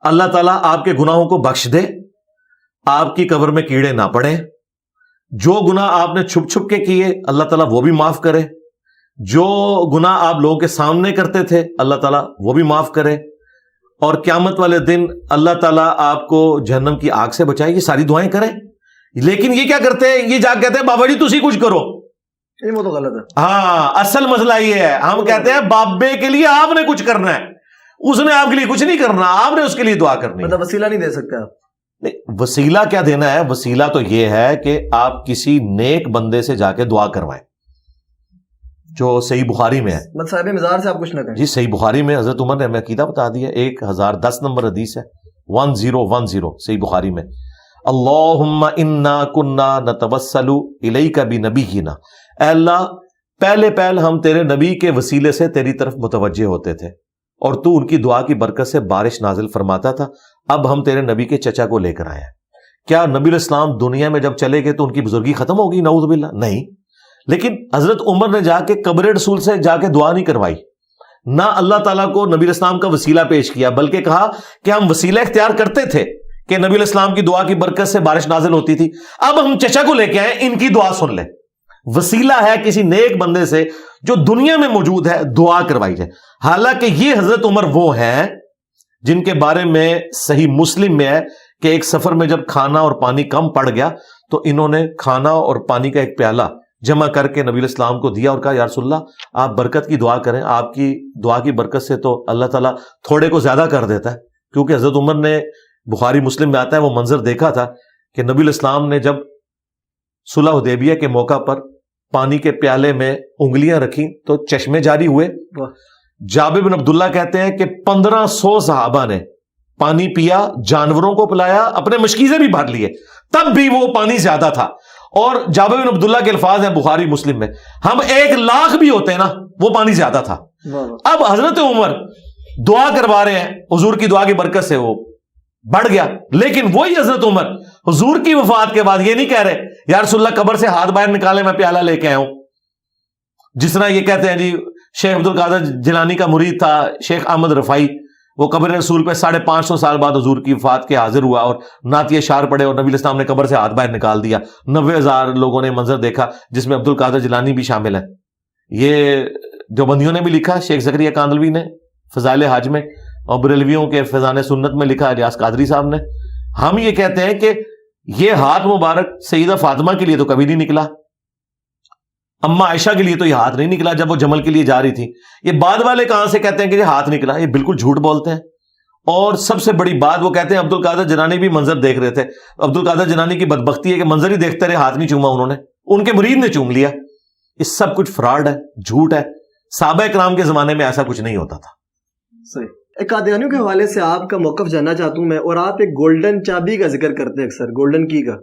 اللہ تعالیٰ آپ کے گناہوں کو بخش دے, آپ کی قبر میں کیڑے نہ پڑیں. جو گناہ آپ نے چھپ چھپ کے کیے اللہ تعالیٰ وہ بھی معاف کرے. جو گناہ آپ لوگوں کے سامنے کرتے تھے اللہ تعالیٰ وہ بھی معاف کرے. اور قیامت والے دن اللہ تعالیٰ آپ کو جہنم کی آگ سے بچائے. یہ ساری دعائیں کریں. لیکن یہ کیا کرتے ہیں, یہ جا کہتے ہیں بابا جی تسی کچھ کرو. وہ تو غلط ہے. ہاں, اصل مسئلہ یہ ہے, ہم کہتے ہیں بابے کے لیے آپ نے کچھ کرنا ہے, اس نے آپ کے لیے کچھ نہیں کرنا, آپ نے اس کے لیے دعا کرنی ہے. مطلب وسیلہ نہیں دے سکتے آپ. نہیں, وسیلہ کیا دینا ہے؟ وسیلہ تو یہ ہے کہ آپ کسی نیک بندے سے جا کے دعا کروائیں, جو صحیح بخاری میں ہے. مطلب صاحب مزار سے آپ کچھ نہ کریں. جی صحیح بخاری میں حضرت عمر نے ہمیں عقیدہ بتا دیا, 1010 نمبر حدیث ہے, 1010 صحیح بخاری میں. اللہم انا کنا نتوسل الیک بنبینا, اے اللہ پہلے ہم تیرے نبی کے وسیلے سے تیری طرف متوجہ ہوتے تھے اور تو ان کی دعا کی برکت سے بارش نازل فرماتا تھا. اب ہم تیرے نبی کے چچا کو لے کر آئے ہیں. کیا نبی الاسلام دنیا میں جب چلے گئے تو ان کی بزرگی ختم ہوگی؟ نعوذ باللہ, نہیں. لیکن حضرت عمر نے جا کے قبر رسول سے جا کے دعا نہیں کروائی, نہ اللہ تعالیٰ کو نبی الاسلام کا وسیلہ پیش کیا, بلکہ کہا کہ ہم وسیلہ اختیار کرتے تھے کہ نبی الاسلام کی دعا کی برکت سے بارش نازل ہوتی تھی, اب ہم چچا کو لے کے آئے, ان کی دعا سن لیں. وسیلہ ہے کسی نیک بندے سے جو دنیا میں موجود ہے دعا کروائی جائے. حالانکہ یہ حضرت عمر وہ ہیں جن کے بارے میں صحیح مسلم میں ہے کہ ایک سفر میں جب کھانا اور پانی کم پڑ گیا تو انہوں نے کھانا اور پانی کا ایک پیالہ جمع کر کے نبی الاسلام کو دیا اور کہا یا رسول اللہ آپ برکت کی دعا کریں, آپ کی دعا کی برکت سے تو اللہ تعالیٰ تھوڑے کو زیادہ کر دیتا ہے. کیونکہ حضرت عمر نے, بخاری مسلم میں آتا ہے, وہ منظر دیکھا تھا کہ نبی الاسلام نے جب صلح حدیبیہ کے موقع پر پانی کے پیالے میں انگلیاں رکھی تو چشمے جاری ہوئے. جابر بن عبداللہ کہتے ہیں کہ 1500 صحابہ نے پانی پیا, جانوروں کو پلایا, اپنے مشکیزیں بھی بھر لیے, تب بھی وہ پانی زیادہ تھا. اور جابر بن عبداللہ کے الفاظ ہیں بخاری مسلم میں, ہم 1,00,000 بھی ہوتے ہیں نا وہ پانی زیادہ تھا. اب حضرت عمر دعا کروا رہے ہیں, حضور کی دعا کی برکت سے وہ بڑھ گیا. لیکن وہی حضرت عمر حضور کی وفات کے بعد یہ نہیں کہہ رہے یا رسول اللہ قبر سے ہاتھ باہر نکالے میں پیالہ لے کے آیا ہوں, جس طرح یہ کہتے ہیں جی شیخ عبد القادر جیلانی کا مرید تھا شیخ احمد رفائی, وہ قبر رسول پہ 550 سال بعد حضور کی وفات کے حاضر ہوا اور نعتیہ اشعار پڑے اور نبی الاسلام نے قبر سے ہاتھ باہر نکال دیا. 90,000 لوگوں نے منظر دیکھا جس میں عبد القادر جیلانی بھی شامل ہے. یہ دیوبندیوں نے بھی لکھا, شیخ زکریا کاندلوی نے فضائل حج میں, اور بریلویوں کے فیضان سنت میں لکھا ریاض قادری صاحب نے. ہم یہ کہتے ہیں کہ یہ ہاتھ مبارک سیدہ فاطمہ کے لیے تو کبھی نہیں نکلا, اما عائشہ کے لیے تو یہ ہاتھ نہیں نکلا جب وہ جمل کے لیے جا رہی تھی. یہ بعد والے کہاں سے کہتے ہیں کہ یہ ہاتھ نکلا؟ یہ بالکل جھوٹ بولتے ہیں. اور سب سے بڑی بات وہ کہتے ہیں عبد القادر جیلانی بھی منظر دیکھ رہے تھے. عبد القادر جیلانی کی بدبختی ہے کہ منظر ہی دیکھتے رہے, ہاتھ نہیں چوما انہوں نے, ان کے مرید نے چوم لیا. یہ سب کچھ فراڈ ہے, جھوٹ ہے. صحابہ کرام کے زمانے میں ایسا کچھ نہیں ہوتا تھا. صحیح. ایک قادیانیوں کے حوالے سے آپ کا موقف جاننا چاہتا ہوں میں, اور آپ ایک گولڈن چابی کا ذکر کرتے ہیں اکثر, گولڈن کی کا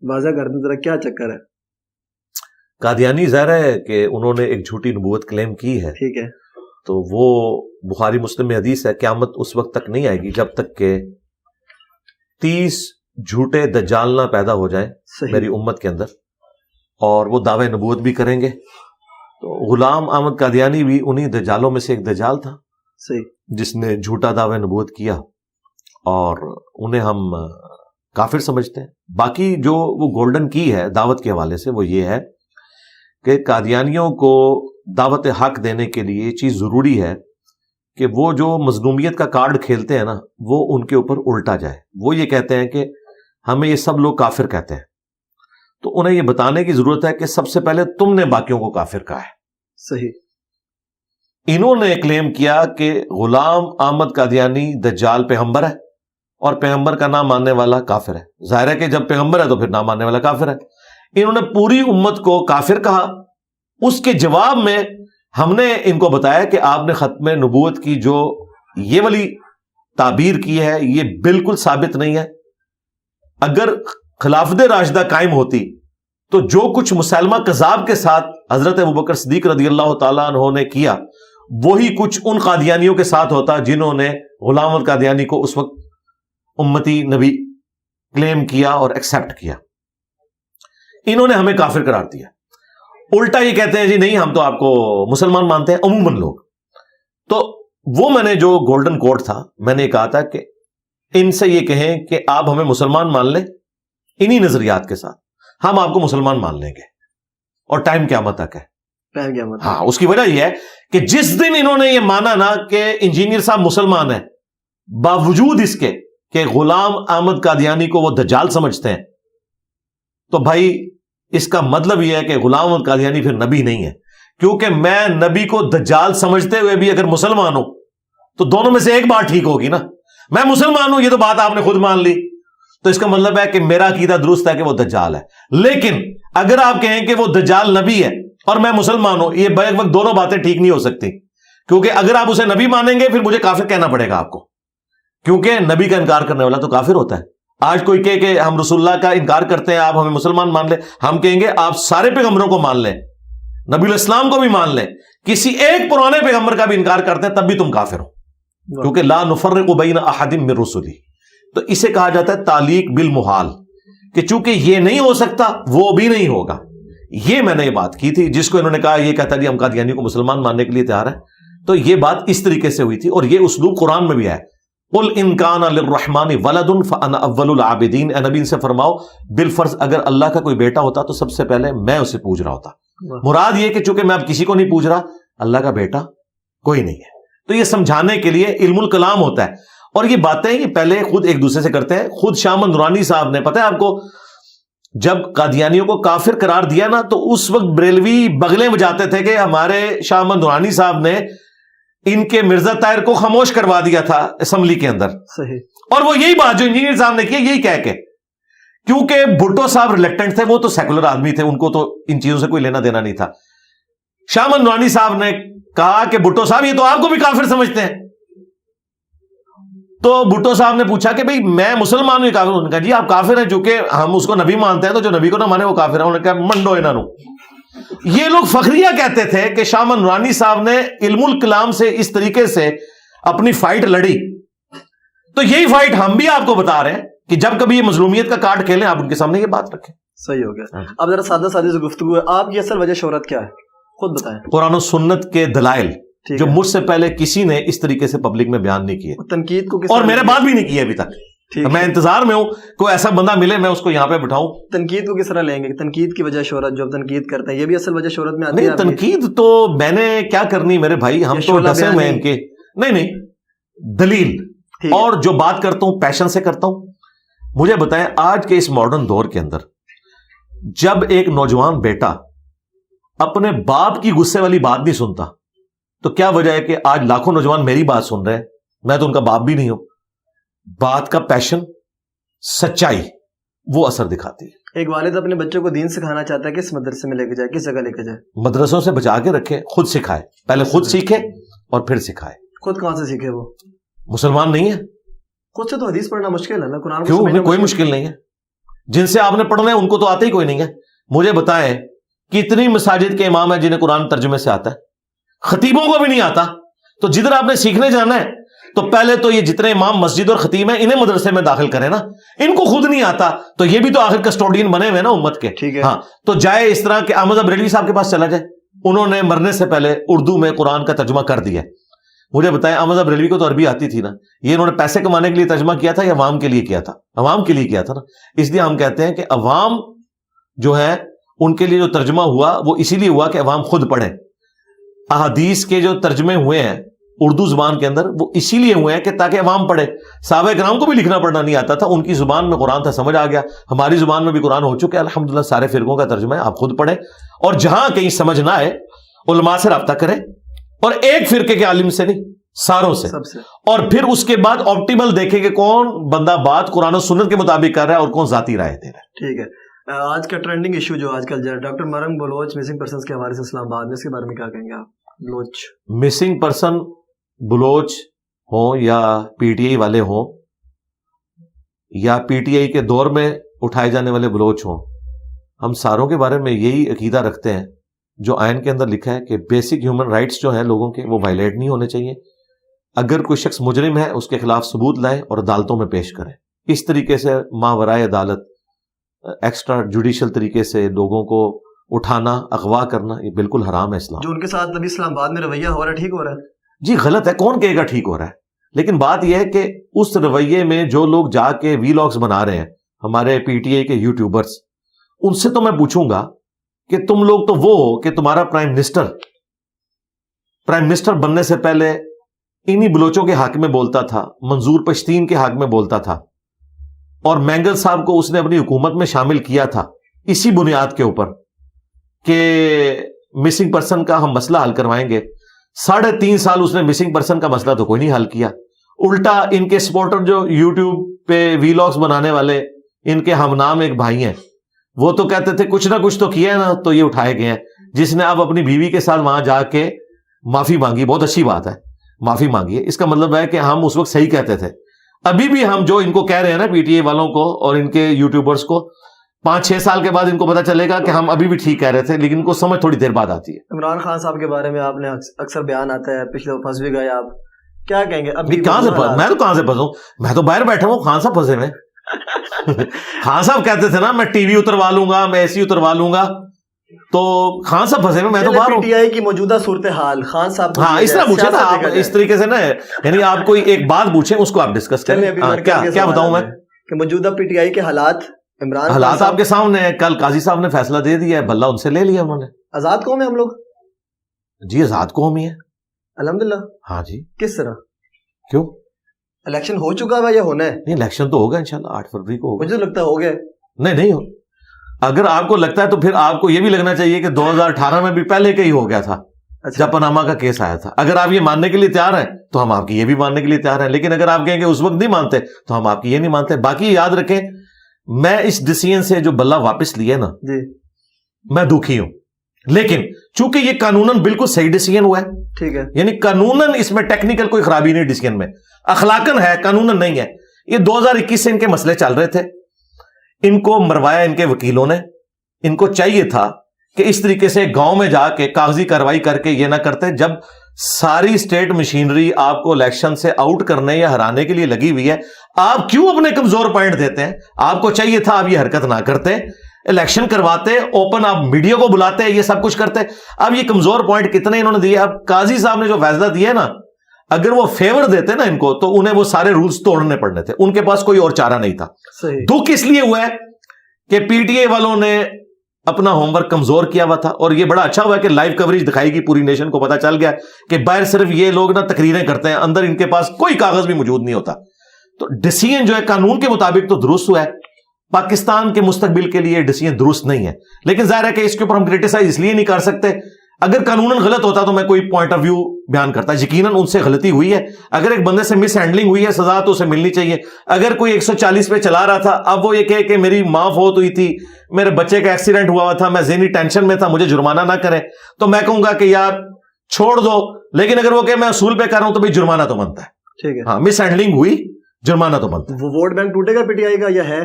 واضح کر دیں ذرا, کیا چکر ہے؟ قادیانی ظاہر ہے کہ انہوں نے ایک جھوٹی نبوت کلیم کی ہے, ٹھیک ہے, تو وہ بخاری مسلم میں حدیث ہے قیامت اس وقت تک نہیں آئے گی جب تک کہ 30 جھوٹے دجال نہ پیدا ہو جائیں صحیح. میری امت کے اندر، اور وہ دعوے نبوت بھی کریں گے. تو غلام احمد قادیانی بھی انہی دجالوں میں سے ایک دجال تھا صحیح. جس نے جھوٹا دعوے نبوت کیا، اور انہیں ہم کافر سمجھتے ہیں. باقی جو وہ گولڈن کی ہے دعوت کے حوالے سے وہ یہ ہے کہ قادیانیوں کو دعوت حق دینے کے لیے یہ چیز ضروری ہے کہ وہ جو مظلومیت کا کارڈ کھیلتے ہیں نا وہ ان کے اوپر الٹا جائے. وہ یہ کہتے ہیں کہ ہمیں یہ سب لوگ کافر کہتے ہیں، تو انہیں یہ بتانے کی ضرورت ہے کہ سب سے پہلے تم نے باقیوں کو کافر کہا ہے. صحیح. انہوں نے کلیم کیا کہ غلام احمد قادیانی دجال پیغمبر ہے اور پیغمبر کا نام ماننے والا کافر ہے. ظاہر ہے کہ جب پیغمبر ہے تو پھر نام ماننے والا کافر ہے. انہوں نے پوری امت کو کافر کہا. اس کے جواب میں ہم نے ان کو بتایا کہ آپ نے ختم نبوت کی جو یہ والی تعبیر کی ہے یہ بالکل ثابت نہیں ہے. اگر خلافت راشدہ قائم ہوتی تو جو کچھ مسلمہ کذاب کے ساتھ حضرت ابوبکر صدیق رضی اللہ تعالیٰ عنہ نے کیا وہی کچھ ان قادیانیوں کے ساتھ ہوتا جنہوں نے غلام احمد قادیانی کو اس وقت امتی نبی کلیم کیا اور ایکسپٹ کیا. انہوں نے ہمیں کافر قرار دیا. الٹا یہ کہتے ہیں جی نہیں ہم تو آپ کو مسلمان مانتے ہیں عموماً لوگ. تو وہ میں نے جو گولڈن کوڈ تھا میں نے کہا تھا کہ ان سے یہ کہیں کہ آپ ہمیں مسلمان مان لیں انہی نظریات کے ساتھ، ہم آپ کو مسلمان مان لیں گے اور ٹائم قیامت تک ہے. ہاں اس کی وجہ یہ ہے کہ جس دن انہوں نے یہ مانا نا کہ انجینئر صاحب مسلمان ہیں باوجود اس کے کہ غلام احمد قادیانی کو وہ دجال سمجھتے ہیں، تو بھائی اس کا مطلب یہ ہے کہ غلام احمد قادیانی پھر نبی نہیں ہے. کیونکہ میں نبی کو دجال سمجھتے ہوئے بھی اگر مسلمان ہوں تو دونوں میں سے ایک بات ٹھیک ہوگی نا. میں مسلمان ہوں یہ تو بات آپ نے خود مان لی، تو اس کا مطلب ہے کہ میرا عقیدہ درست ہے کہ وہ دجال ہے. لیکن اگر آپ کہیں کہ وہ دجال نبی ہے اور میں مسلمان ہوں، یہ بیک وقت دونوں باتیں ٹھیک نہیں ہو سکتی. کیونکہ اگر آپ اسے نبی مانیں گے پھر مجھے کافر کہنا پڑے گا آپ کو، کیونکہ نبی کا انکار کرنے والا تو کافر ہوتا ہے. آج کوئی کہے کہ ہم رسول اللہ کا انکار کرتے ہیں آپ ہمیں مسلمان مان لیں، ہم کہیں گے آپ سارے پیغمبروں کو مان لیں، نبی الاسلام کو بھی مان لیں، کسی ایک پرانے پیغمبر کا بھی انکار کرتے ہیں تب بھی تم کافر ہو، کیونکہ لا نفرق بین احد من رسلی. تو اسے کہا جاتا ہے تعلیق بالمحال، کہ چونکہ یہ نہیں ہو سکتا وہ بھی نہیں ہوگا. یہ میں نے یہ بات کی تھی جس کو انہوں نے کہا یہ کہتا جی ہم قادیانی کو مسلمان ماننے کے لیے تیار ہیں. تو یہ بات اس طریقے سے ہوئی تھی اور یہ اسلوب قرآن میں بھی ہے. قل ان کان للرحمن ولد فانا اول العابدین. اے نبی ان سے فرماؤ بالفرض اگر اللہ کا کوئی بیٹا ہوتا تو سب سے پہلے میں اسے پوج رہا ہوتا. مراد یہ کہ چونکہ میں اب کسی کو نہیں پوج رہا، اللہ کا بیٹا کوئی نہیں ہے. تو یہ سمجھانے کے لیے علم الکلام ہوتا ہے. اور یہ باتیں یہ پہلے خود ایک دوسرے سے کرتے ہیں. خود شاہ احمد نورانی صاحب نے، پتہ ہے آپ کو، جب قادیانیوں کو کافر قرار دیا نا تو اس وقت بریلوی بغلیں بجاتے تھے کہ ہمارے شاہ احمد نورانی صاحب نے ان کے مرزا طاہر کو خاموش کروا دیا تھا اسمبلی کے اندر. صحیح. اور وہ یہی بات جو انجینئر صاحب نے کی یہی کہہ کے، کیونکہ بھٹو صاحب ریلیکٹنٹ تھے، وہ تو سیکولر آدمی تھے، ان کو تو ان چیزوں سے کوئی لینا دینا نہیں تھا. شاہ احمد نورانی صاحب نے کہا کہ بھٹو صاحب یہ تو آپ کو بھی کافر سمجھتے ہیں. تو بھٹو صاحب نے پوچھا کہ بھئی میں مسلمان ہوں، کافر. انہوں نے کہا جی آپ کافر ہیں، چونکہ ہم اس کو نبی مانتے ہیں تو جو نبی کو نہ مانے وہ کافر ہے. انہوں نے کہا منڈو انہاں نو. یہ لوگ فخریہ کہتے تھے کہ شاہ احمد نورانی صاحب نے علم الکلام سے اس طریقے سے اپنی فائٹ لڑی. تو یہی فائٹ ہم بھی آپ کو بتا رہے ہیں کہ جب کبھی یہ مظلومیت کا کارڈ کھیلیں آپ ان کے سامنے یہ بات رکھیں. صحیح ہو گیا. اب ذرا سادہ سادی سے گفتگو ہے، آپ کی اصل وجہ شہرت کیا ہے خود بتائیں. قرآن و سنت کے دلائل جو مجھ سے پہلے کسی نے اس طریقے سے پبلک میں بیان نہیں کیے، تنقید کو اور میرے بعد بھی نہیں کیے ابھی تک. میں انتظار میں ہوں کوئی ایسا بندہ ملے میں اس کو یہاں پہ بٹھاؤں. تنقید کو کس طرح لیں گے؟ تنقید کی وجہ شہرت، جو تنقید کرتے ہیں یہ بھی اصل وجہ شہرت میں آتی ہے. نہیں تنقید تو میں نے کیا کرنی میرے بھائی، ہم تو ڈسے ہوئے ان کے. نہیں دلیل اور جو بات کرتا ہوں پیشن سے کرتا ہوں. مجھے بتائیں آج کے اس ماڈرن دور کے اندر جب ایک نوجوان بیٹا اپنے باپ کی غصے والی بات نہیں سنتا تو کیا وجہ ہے کہ آج لاکھوں نوجوان میری بات سن رہے ہیں؟ میں تو ان کا باپ بھی نہیں ہوں. بات کا پیشن، سچائی وہ اثر دکھاتی ہے. ایک والد اپنے بچوں کو دین سکھانا چاہتا ہے، کس مدرسے میں لے کے جائے، کس جگہ لے کے جائے؟ مدرسوں سے بچا کے رکھے، خود سکھائے. پہلے خود سیکھے اور پھر سکھائے. خود کہاں سے سیکھے؟ وہ مسلمان نہیں ہے. خود سے تو حدیث پڑھنا مشکل ہے نا، قرآن کیوں؟ انہیں کوئی مشکل نہیں ہے. جن سے آپ نے پڑھنا ہے ان کو تو آتے ہی کوئی نہیں ہے. مجھے بتائیں کتنی مساجد کے امام ہیں جنہیں قرآن ترجمے سے آتا ہے؟ خطیبوں کو بھی نہیں آتا. تو جدھر آپ نے سیکھنے جانا ہے تو پہلے تو یہ جتنے امام مسجد اور خطیب ہیں انہیں مدرسے میں داخل کریں نا, ان کو خود نہیں آتا تو یہ بھی تو آخر کسٹوڈین بنے ہوئے نا امت کے. ٹھیک ہے. ہاں تو جائے اس طرح کہ احمد بریلوی صاحب کے پاس چلا جائے, انہوں نے مرنے سے پہلے اردو میں قرآن کا ترجمہ کر دیا. مجھے بتائیں احمد بریلوی کو تو عربی آتی تھی نا, یہ انہوں نے پیسے کمانے کے لیے ترجمہ کیا تھا یا عوام کے لیے کیا تھا؟ عوام کے لیے کیا تھا نا. اس لیے ہم کہتے ہیں کہ عوام جو ہے ان کے لیے جو ترجمہ ہوا وہ اسی لیے ہوا کہ عوام خود پڑھیں. احادیث کے جو ترجمے ہوئے ہیں اردو زبان کے اندر وہ اسی لیے ہوئے ہیں کہ تاکہ عوام پڑھے. صحابہ کرام کو بھی لکھنا پڑھنا نہیں آتا تھا, ان کی زبان میں قرآن تھا, سمجھ آ گیا. ہماری زبان میں بھی قرآن ہو چکے الحمدللہ, سارے فرقوں کا ترجمہ ہے, آپ خود پڑھیں. اور جہاں کہیں سمجھ نہ آئے علماء سے رابطہ کریں, اور ایک فرقے کے عالم سے نہیں, ساروں سے. اور پھر اس کے بعد آپٹیمل دیکھیں کہ کون بندہ بات قرآن و سنت کے مطابق کر رہا ہے اور کون ذاتی رائے دے رہا ہے. ٹھیک ہے. آج کا ٹرینڈنگ ایشو جو آج کل ڈاکٹر مرنگ بلوچ مسنگ پرسنس کے حوالے سے اسلام آباد میں, اس کے بارے میں کیا کہیں گے آپ؟ بلوچ مسنگ پرسن بلوچ ہوں یا پی ٹی آئی والے ہوں یا پی ٹی آئی کے دور میں اٹھائے جانے والے بلوچ ہوں, ہم ساروں کے بارے میں یہی عقیدہ رکھتے ہیں جو آئین کے اندر لکھا ہے کہ بیسک ہیومن رائٹس جو ہیں لوگوں کے وہ وائلیٹ نہیں ہونے چاہیے. اگر کوئی شخص مجرم ہے اس کے خلاف ثبوت لائے اور عدالتوں میں پیش کریں. اس طریقے سے ماورائے عدالت ایکسٹرا جوڈیشل طریقے سے لوگوں کو اٹھانا, اغوا کرنا, یہ بالکل حرام ہے. اسلام جو ان کے ساتھ ابھی اسلام آباد میں رویہ ہو رہا ہے ٹھیک ہو رہا ہے؟ جی غلط ہے, کون کہے گا ٹھیک ہو رہا ہے. لیکن بات یہ ہے کہ اس رویے میں جو لوگ جا کے ویلاگز بنا رہے ہیں ہمارے پی ٹی آئی کے یوٹیوبرز, ان سے تو میں پوچھوں گا کہ تم لوگ تو وہ ہو کہ تمہارا پرائم منسٹر بننے سے پہلے انہی بلوچوں کے حق میں بولتا تھا, منظور پشتین کے حق میں بولتا تھا, اور مینگل صاحب کو اس نے اپنی حکومت میں شامل کیا تھا اسی بنیاد کے اوپر کہ مسنگ پرسن کا ہم مسئلہ حل کروائیں گے. 3.5 سال اس نے مسنگ پرسن کا مسئلہ تو کوئی نہیں حل کیا. الٹا ان کے سپورٹر جو یوٹیوب پہ ویلاگز بنانے والے, ان کے ہم نام ایک بھائی ہیں, وہ تو کہتے تھے کچھ نہ کچھ تو کیا ہے نا, تو یہ اٹھائے گئے ہیں. جس نے اب اپنی بیوی کے ساتھ وہاں جا کے معافی مانگی, بہت اچھی بات ہے, معافی مانگی ہے. اس کا مطلب ہے کہ ہم اس وقت صحیح کہتے تھے. ابھی بھی ہم جو ان کو کہہ رہے ہیں نا پی ٹی اے والوں کو اور ان کے یوٹیوبرز کو, 5-6 سال کے بعد ان کو پتا چلے گا کہ ہم ابھی بھی ٹھیک کہہ رہے تھے, لیکن ان کو سمجھ تھوڑی دیر بعد آتی ہے. عمران خان صاحب کے بارے میں آپ نے اکثر بیان آتا ہے, پچھلے پھنس بھی گئے آپ, کیا کہیں گے؟ ابھی کہاں سے میں تو کہاں سے پھنسوں, میں تو باہر بیٹھا ہوں, خان صاحب پھنسے میں. خان صاحب کہتے تھے نا میں ٹی وی اتروا لوں گا, میں اے سی اتروا لوں گا, تو خان صاحب پھنسے میں تو باہر ہوں. پی ٹی آئی کی موجودہ صورتحال خان صاحب, ہاں اس طرح پوچھے نا آپ, اس طریقے سے نا, یعنی آپ کوئی ایک بات پوچھیں اس کو آپ ڈسکس کریں. کیا بتاؤں میں کہ موجودہ پی ٹی آئی کے حالات, عمران حالات آپ کے سامنے ہیں. کل قاضی صاحب نے فیصلہ دے دیا ہے, بلّہ ان سے لے لیا انہوں نے. آزاد قوم ہے ہم لوگ؟ جی آزاد قوم ہی ہے الحمدللہ. ہاں جی. کس طرح؟ کیوں الیکشن ہو چکا ہے یا ہونا ہے؟ نہیں, الیکشن تو ہوگا انشاءاللہ 8 فروری کو ہوگا. مجھے تو لگتا ہے ہو گیا. نہیں ہو. اگر آپ کو لگتا ہے تو پھر آپ کو یہ بھی لگنا چاہیے کہ 2018 میں بھی پہلے کا ہی ہو گیا تھا جب پاناما کا کیس آیا تھا. اگر آپ یہ ماننے کے لیے تیار ہیں تو ہم آپ کی یہ بھی ماننے کے لیے تیار ہیں, لیکن اگر آپ کہیں کہ اس وقت نہیں مانتے تو ہم آپ کی یہ نہیں مانتے. باقی یاد رکھیں, میں اس ڈیسیژن سے جو بلّہ واپس لیا نا جی میں دکھی ہوں, لیکن چونکہ یہ قانوناً بالکل صحیح ڈیسیژن ہوا ہے. ٹھیک ہے, یعنی قانوناً اس میں ٹیکنیکل کوئی خرابی نہیں ڈیسیژن میں, اخلاقاً ہے, قانوناً نہیں ہے. یہ 2021 سے ان کے مسئلے چل رہے تھے, ان کو مروایا ان کے وکیلوں نے. ان کو چاہیے تھا کہ اس طریقے سے گاؤں میں جا کے کاغذی کاروائی کر کے یہ نہ کرتے. جب ساری اسٹیٹ مشینری آپ کو الیکشن سے آؤٹ کرنے یا ہرانے کے لیے لگی ہوئی ہے, آپ کیوں اپنے کمزور پوائنٹ دیتے ہیں؟ آپ کو چاہیے تھا آپ یہ حرکت نہ کرتے, الیکشن کرواتے, اوپن آپ میڈیا کو بلاتے, یہ سب کچھ کرتے. اب یہ کمزور پوائنٹ کتنے انہوں نے دیے. اب قاضی صاحب نے جو فیصلہ دیا ہے نا, اگر وہ فیور دیتے نا ان کو تو انہیں وہ سارے رولز توڑنے پڑنے تھے, ان کے پاس کوئی اور چارہ نہیں تھا. دکھ اس لیے ہوا ہے کہ پی ٹی اے والوں نے اپنا ہوم ورک کمزور کیا ہوا تھا, اور یہ بڑا اچھا ہوا کہ لائیو کوریج دکھائی گی, پوری نیشن کو پتا چل گیا کہ باہر صرف یہ لوگ نا تقریریں کرتے ہیں, اندر ان کے پاس کوئی کاغذ بھی موجود نہیں ہوتا. تو ڈیسیژن جو ہے قانون کے مطابق تو درست ہوا ہے, پاکستان کے مستقبل کے لیے ڈیسیژن درست نہیں ہے. لیکن ظاہر ہے کہ اس کے اوپر ہم کریٹیسائز اس لیے نہیں کر سکتے, اگر قانوناً غلط ہوتا تو میں کوئی پوائنٹ آف ویو بیان کرتا. یقیناً ان سے غلطی ہوئی ہے, اگر ایک بندے سے مس ہینڈلنگ ہوئی ہے سزا تو اسے ملنی چاہیے. اگر کوئی 140 پہ چلا رہا تھا, اب وہ یہ کہے کہ میری ماں فوت ہوئی تھی, میرے بچے کا ایکسیڈنٹ ہوا تھا, میں ذہنی ٹینشن میں تھا, مجھے جرمانہ نہ کریں, تو میں کہوں گا کہ یار چھوڑ دو. لیکن اگر وہ کہ میں اصول پہ کر رہا ہوں تو بھائی جرمانہ تو بنتا ہے. ٹھیک ہے, ہاں مس ہینڈلنگ ہوئی, جرمانہ تو بنتا ہے. وہ ووٹ بینک ٹوٹے گا پی ٹی آئی کا یا ہے؟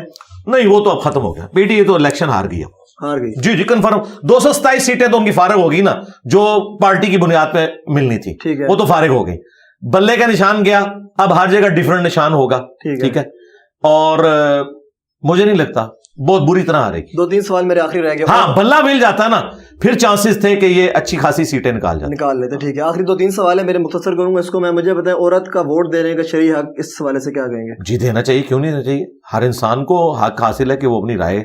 نہیں, وہ تو اب ختم ہو گیا. پی ٹی اے تو الیکشن ہار گئی, ہار گئی. جی کنفرم. 227 سیٹیں تو ان کی فارغ ہوگی نا, جو پارٹی کی بنیاد پہ ملنی تھی, وہ تو فارغ ہو گئی. بلے کا نشان گیا, اب ہر جگہ ڈفرنٹ نشان ہوگا, ٹھیک ہے, اور مجھے نہیں لگتا بہت بری طرح ہارے گی. 2-3 سوال میرے آخری رہ گئے. ہاں بلہ مل جاتا نا پھر چانسز تھے کہ یہ اچھی خاصی سیٹیں نکال لیتے. ٹھیک ہے, آخری 2-3 سوال ہے میرے, مختصر کروں گا اس کو میں. مجھے بتائیں عورت کا ووٹ دینے کا شرعی حق اس حوالے سے کیا کہیں گے؟ جی دینا چاہیے, کیوں نہیں دینا چاہیے. ہر انسان کو حق حاصل ہے کہ وہ اپنی رائے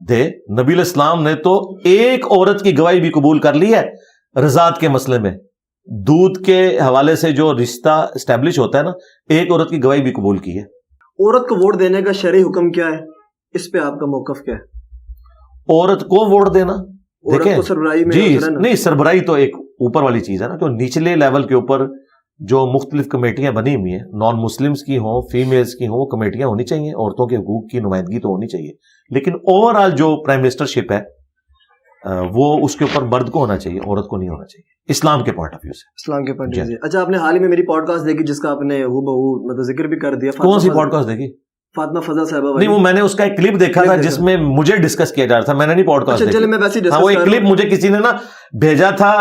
دے. نبی الاسلام نے تو ایک عورت کی گواہی بھی قبول کر لی ہے رضاعت کے مسئلے میں. دودھ کے حوالے سے جو رشتہ اسٹیبلش ہوتا ہے نا, ایک عورت کی گواہی بھی قبول کی ہے. عورت کو ووٹ دینے کا شرعی حکم کیا ہے, اس پہ آپ کا موقف کیا ہے؟ عورت کو ووٹ دینا, دیکھیں سربراہی میں جی نہیں, سربراہی تو ایک اوپر والی چیز ہے نا, کہ نچلے لیول کے اوپر جو مختلف کمیٹیاں بنی ہوئی ہیں, نان مسلمز کی ہوں, فیمیلز کی ہوں, وہ کمیٹیاں ہونی چاہیے. عورتوں کے حقوق کی نمائندگی تو ہونی چاہیے, لیکن اوور آل جو پرائم منسٹرشپ ہے وہ اس کے اوپر مرد کو ہونا چاہیے, عورت کو نہیں ہونا چاہیے, اسلام کے پوائنٹ آف ویو سے. اسلام کے پوائنٹ آف ویو سے. اچھا, آپ نے حال ہی میں میری پوڈ کاسٹ دیکھی جس کا آپ نے ہو بہو مطلب ذکر بھی کر دیا. کون سی پوڈ کاسٹ دیکھی؟ فاطمہ فضا صاحبہ. نہیں, وہ میں نے اس کا ایک کلپ دیکھا تھا جس میں مجھے ڈسکس کیا جا رہا تھا, میں نے نہیں پوڈ کاسٹ دیکھی. ہاں, وہ ایک کلپ مجھے کسی نے نا بھیجا تھا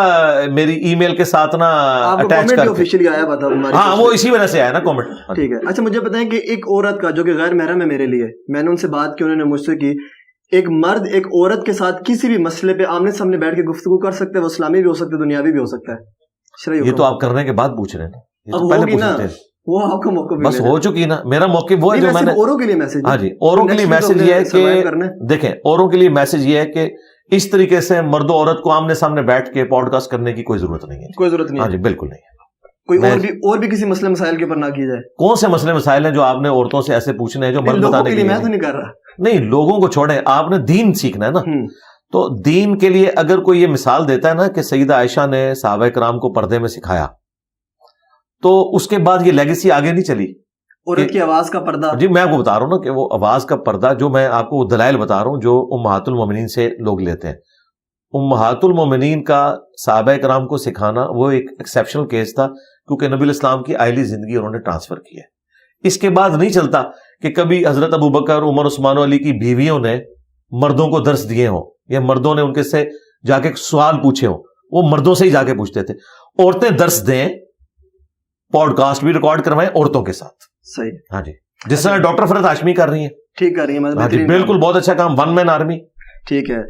میری ای میل کے ساتھ نا اٹیچ کر کے. آفیشیلی آیا ہوا تھا. ہاں, وہ اسی وجہ سے آیا نا کامنٹ. ٹھیک ہے. اچھا, مجھے بتائیں کہ ایک عورت کا جو کہ غیر محرم ہے میرے لیے, میں نے ان سے بات کی, انہوں نے مجھ سے کی, ایک مرد ایک عورت کے ساتھ کسی بھی مسئلے پہ آمنے سامنے بیٹھ کے گفتگو کر سکتے ہیں, وہ اسلامی بھی ہو سکتا ہے, دنیاوی بھی ہو سکتا ہے. یہ تو آپ کرنے کے بعد پوچھ رہے ہیں نا, اب ہوگی نا, وہ آپ کا موقع بس ہو چکی نا. میرا موقف وہ ہے جو میں نے اوروں کے لیے میسج. ہاں جی, اوروں کے لیے میسج یہ ہے کہ دیکھیں, اوروں کے لیے میسج یہ ہے کہ اس طریقے سے مرد و عورت کو آمنے سامنے بیٹھ کے پوڈ کاسٹ کرنے کی کوئی ضرورت نہیں ہے. کوئی ضرورت نہیں. ہاں جی, بالکل نہیں ہے. کوئی اور بھی کسی مسئلے مسائل کے اوپر نہ کی جائے. کون سے مسئلے مسائل ہیں جو آپ نے عورتوں سے ایسے پوچھنے ہیں جو مرد بتانے کے لیے؟ میں تو نہیں کر رہا. نہیں, لوگوں کو چھوڑیں, آپ نے دین سیکھنا ہے نا. تو دین کے لیے اگر کوئی یہ مثال دیتا ہے نا کہ سیدہ عائشہ نے صحابہ کرام کو پردے میں سکھایا, تو اس کے بعد یہ لیگیسی آگے نہیں چلی. عورت کی آواز کا پردہ, جی میں آپ کو بتا رہا ہوں نا کہ وہ آواز کا پردہ, جو میں آپ کو دلائل بتا رہا ہوں جو امہات المومنین سے لوگ لیتے ہیں. امہات المومنین کا صحابہ کرام کو سکھانا وہ ایک ایکسیپشنل کیس تھا, کیونکہ نبی الاسلام کی آئلی زندگی انہوں نے ٹرانسفر کی ہے. اس کے بعد نہیں چلتا کہ کبھی حضرت ابوبکر, عمر, عثمان و علی کی بیویوں نے مردوں کو درس دیے ہوں, یا مردوں نے ان کے سے جا کے سوال پوچھے ہوں. وہ مردوں سے ہی جا کے پوچھتے تھے. عورتیں درس دیں, پوڈ کاسٹ بھی ریکارڈ کروائیں عورتوں کے ساتھ. صحیح. ہاں جی, جس طرح ڈاکٹر فرحت ہاشمی کر رہی ہیں. ٹھیک کر رہی ہیں. ہاں جی, بالکل بہت اچھا کام, 1 مین آرمی. ٹھیک ہے.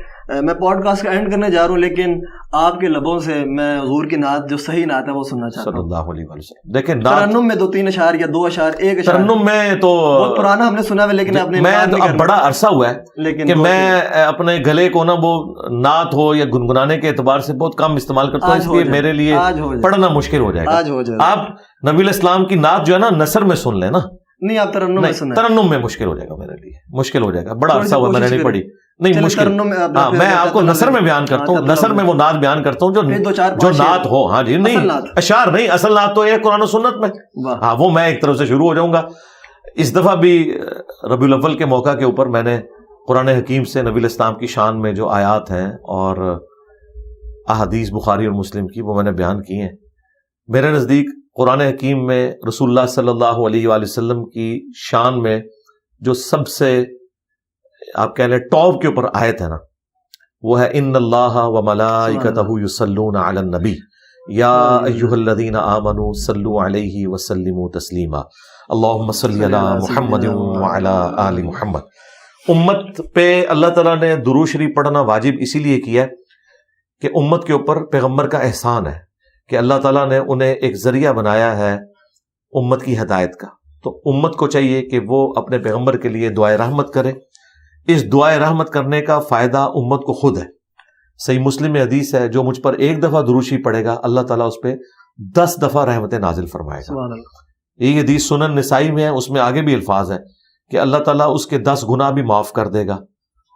میں پوڈ کاسٹ کا اینڈ کرنے جا رہا ہوں, لیکن آپ کے لبوں سے میں حضور کی نعت جو صحیح نعت ہے وہ سننا چاہتا ہوں. صلی اللہ علیہ وسلم. دیکھیں ترنم میں 2-3 اشعار یا 2 اشعار, 1 اشعار ترنم میں تو بہت پرانا ہم نے سنا ہے, لیکن اپنے میں تو اب بڑا عرصہ ہوا ہے کہ میں اپنے گلے کو نا وہ نعت ہو یا گنگنانے کے اعتبار سے بہت کم استعمال کرتا ہوں, اس لیے میرے لیے پڑھنا مشکل ہو جائے گا. آپ نبی الاسلام کی نعت جو ہے نا نثر میں سن لیں نا. نہیں, آپ ترنم میں سنیں. ترنم میں مشکل ہو جائے گا میرے لیے, مشکل ہو جائے گا, بڑا عرصہ ہوا میں نے نہیں پڑھی. نہیں مشکل, ہاں میں آپ کو نثر میں بیان کرتا ہوں, نثر میں وہ نعت بیان کرتا ہوں جو نعت ہو. ہاں جی, نہیں اشعار نہیں, اصل نعت تو یہ قرآن و سنت میں. ہاں, وہ میں ایک طرف سے شروع ہو جاؤں گا. اس دفعہ بھی ربیع الاول کے موقع کے اوپر میں نے قرآن حکیم سے نبی الاسلام کی شان میں جو آیات ہیں اور احادیث بخاری اور مسلم کی, وہ میں نے بیان کی ہیں. میرے نزدیک قرآن حکیم میں رسول اللہ صلی اللہ علیہ وآلہ وسلم کی شان میں جو سب سے آپ کہہ لیں ٹاپ کے اوپر آیت ہے نا, وہ ہے ان اللہ و ملائکتہ یصلون علی النبی یا ایھا الذین آمنوا صلوا علیہ وسلموا تسلیما اللہم صلی علی محمد وعلی آل محمد. امت پہ اللہ تعالیٰ نے درود شریف پڑھنا واجب اسی لیے کیا ہے کہ امت کے اوپر پیغمبر کا احسان ہے کہ اللہ تعالیٰ نے انہیں ایک ذریعہ بنایا ہے امت کی ہدایت کا. تو امت کو چاہیے کہ وہ اپنے پیغمبر کے لیے دعائے رحمت کرے. اس دعائے رحمت کرنے کا فائدہ امت کو خود ہے. صحیح مسلم میں حدیث ہے, جو مجھ پر 1 دفعہ درود شریف پڑھے گا اللہ تعالیٰ اس پہ 10 دفعہ رحمتیں نازل فرمائے گا. یہ حدیث سنن نسائی میں ہے, اس میں آگے بھی الفاظ ہیں کہ اللہ تعالیٰ اس کے 10 گناہ بھی معاف کر دے گا,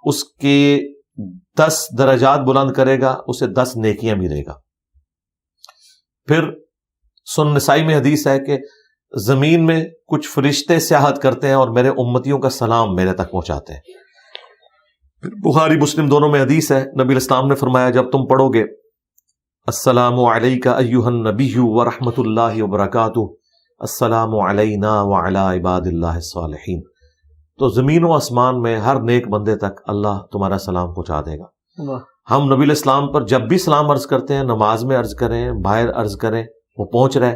اس کے 10 درجات بلند کرے گا, اسے 10 نیکیاں بھی دے گا. پھر سنن نسائی میں حدیث ہے کہ زمین میں کچھ فرشتے سیاحت کرتے ہیں اور میرے امتیوں کا سلام میرے تک پہنچاتے ہیں. بخاری مسلم دونوں میں حدیث ہے, نبی الاسلام نے فرمایا جب تم پڑھو گے السلام علیک ایھا النبی ورحمۃ اللہ وبرکاتہ السلام علینا وعلی عباد اللہ الصالحین, تو زمین و آسمان میں ہر نیک بندے تک اللہ تمہارا سلام پہنچا دے گا. ہم نبی الاسلام پر جب بھی سلام عرض کرتے ہیں, نماز میں عرض کریں, باہر عرض کریں, وہ پہنچ رہے.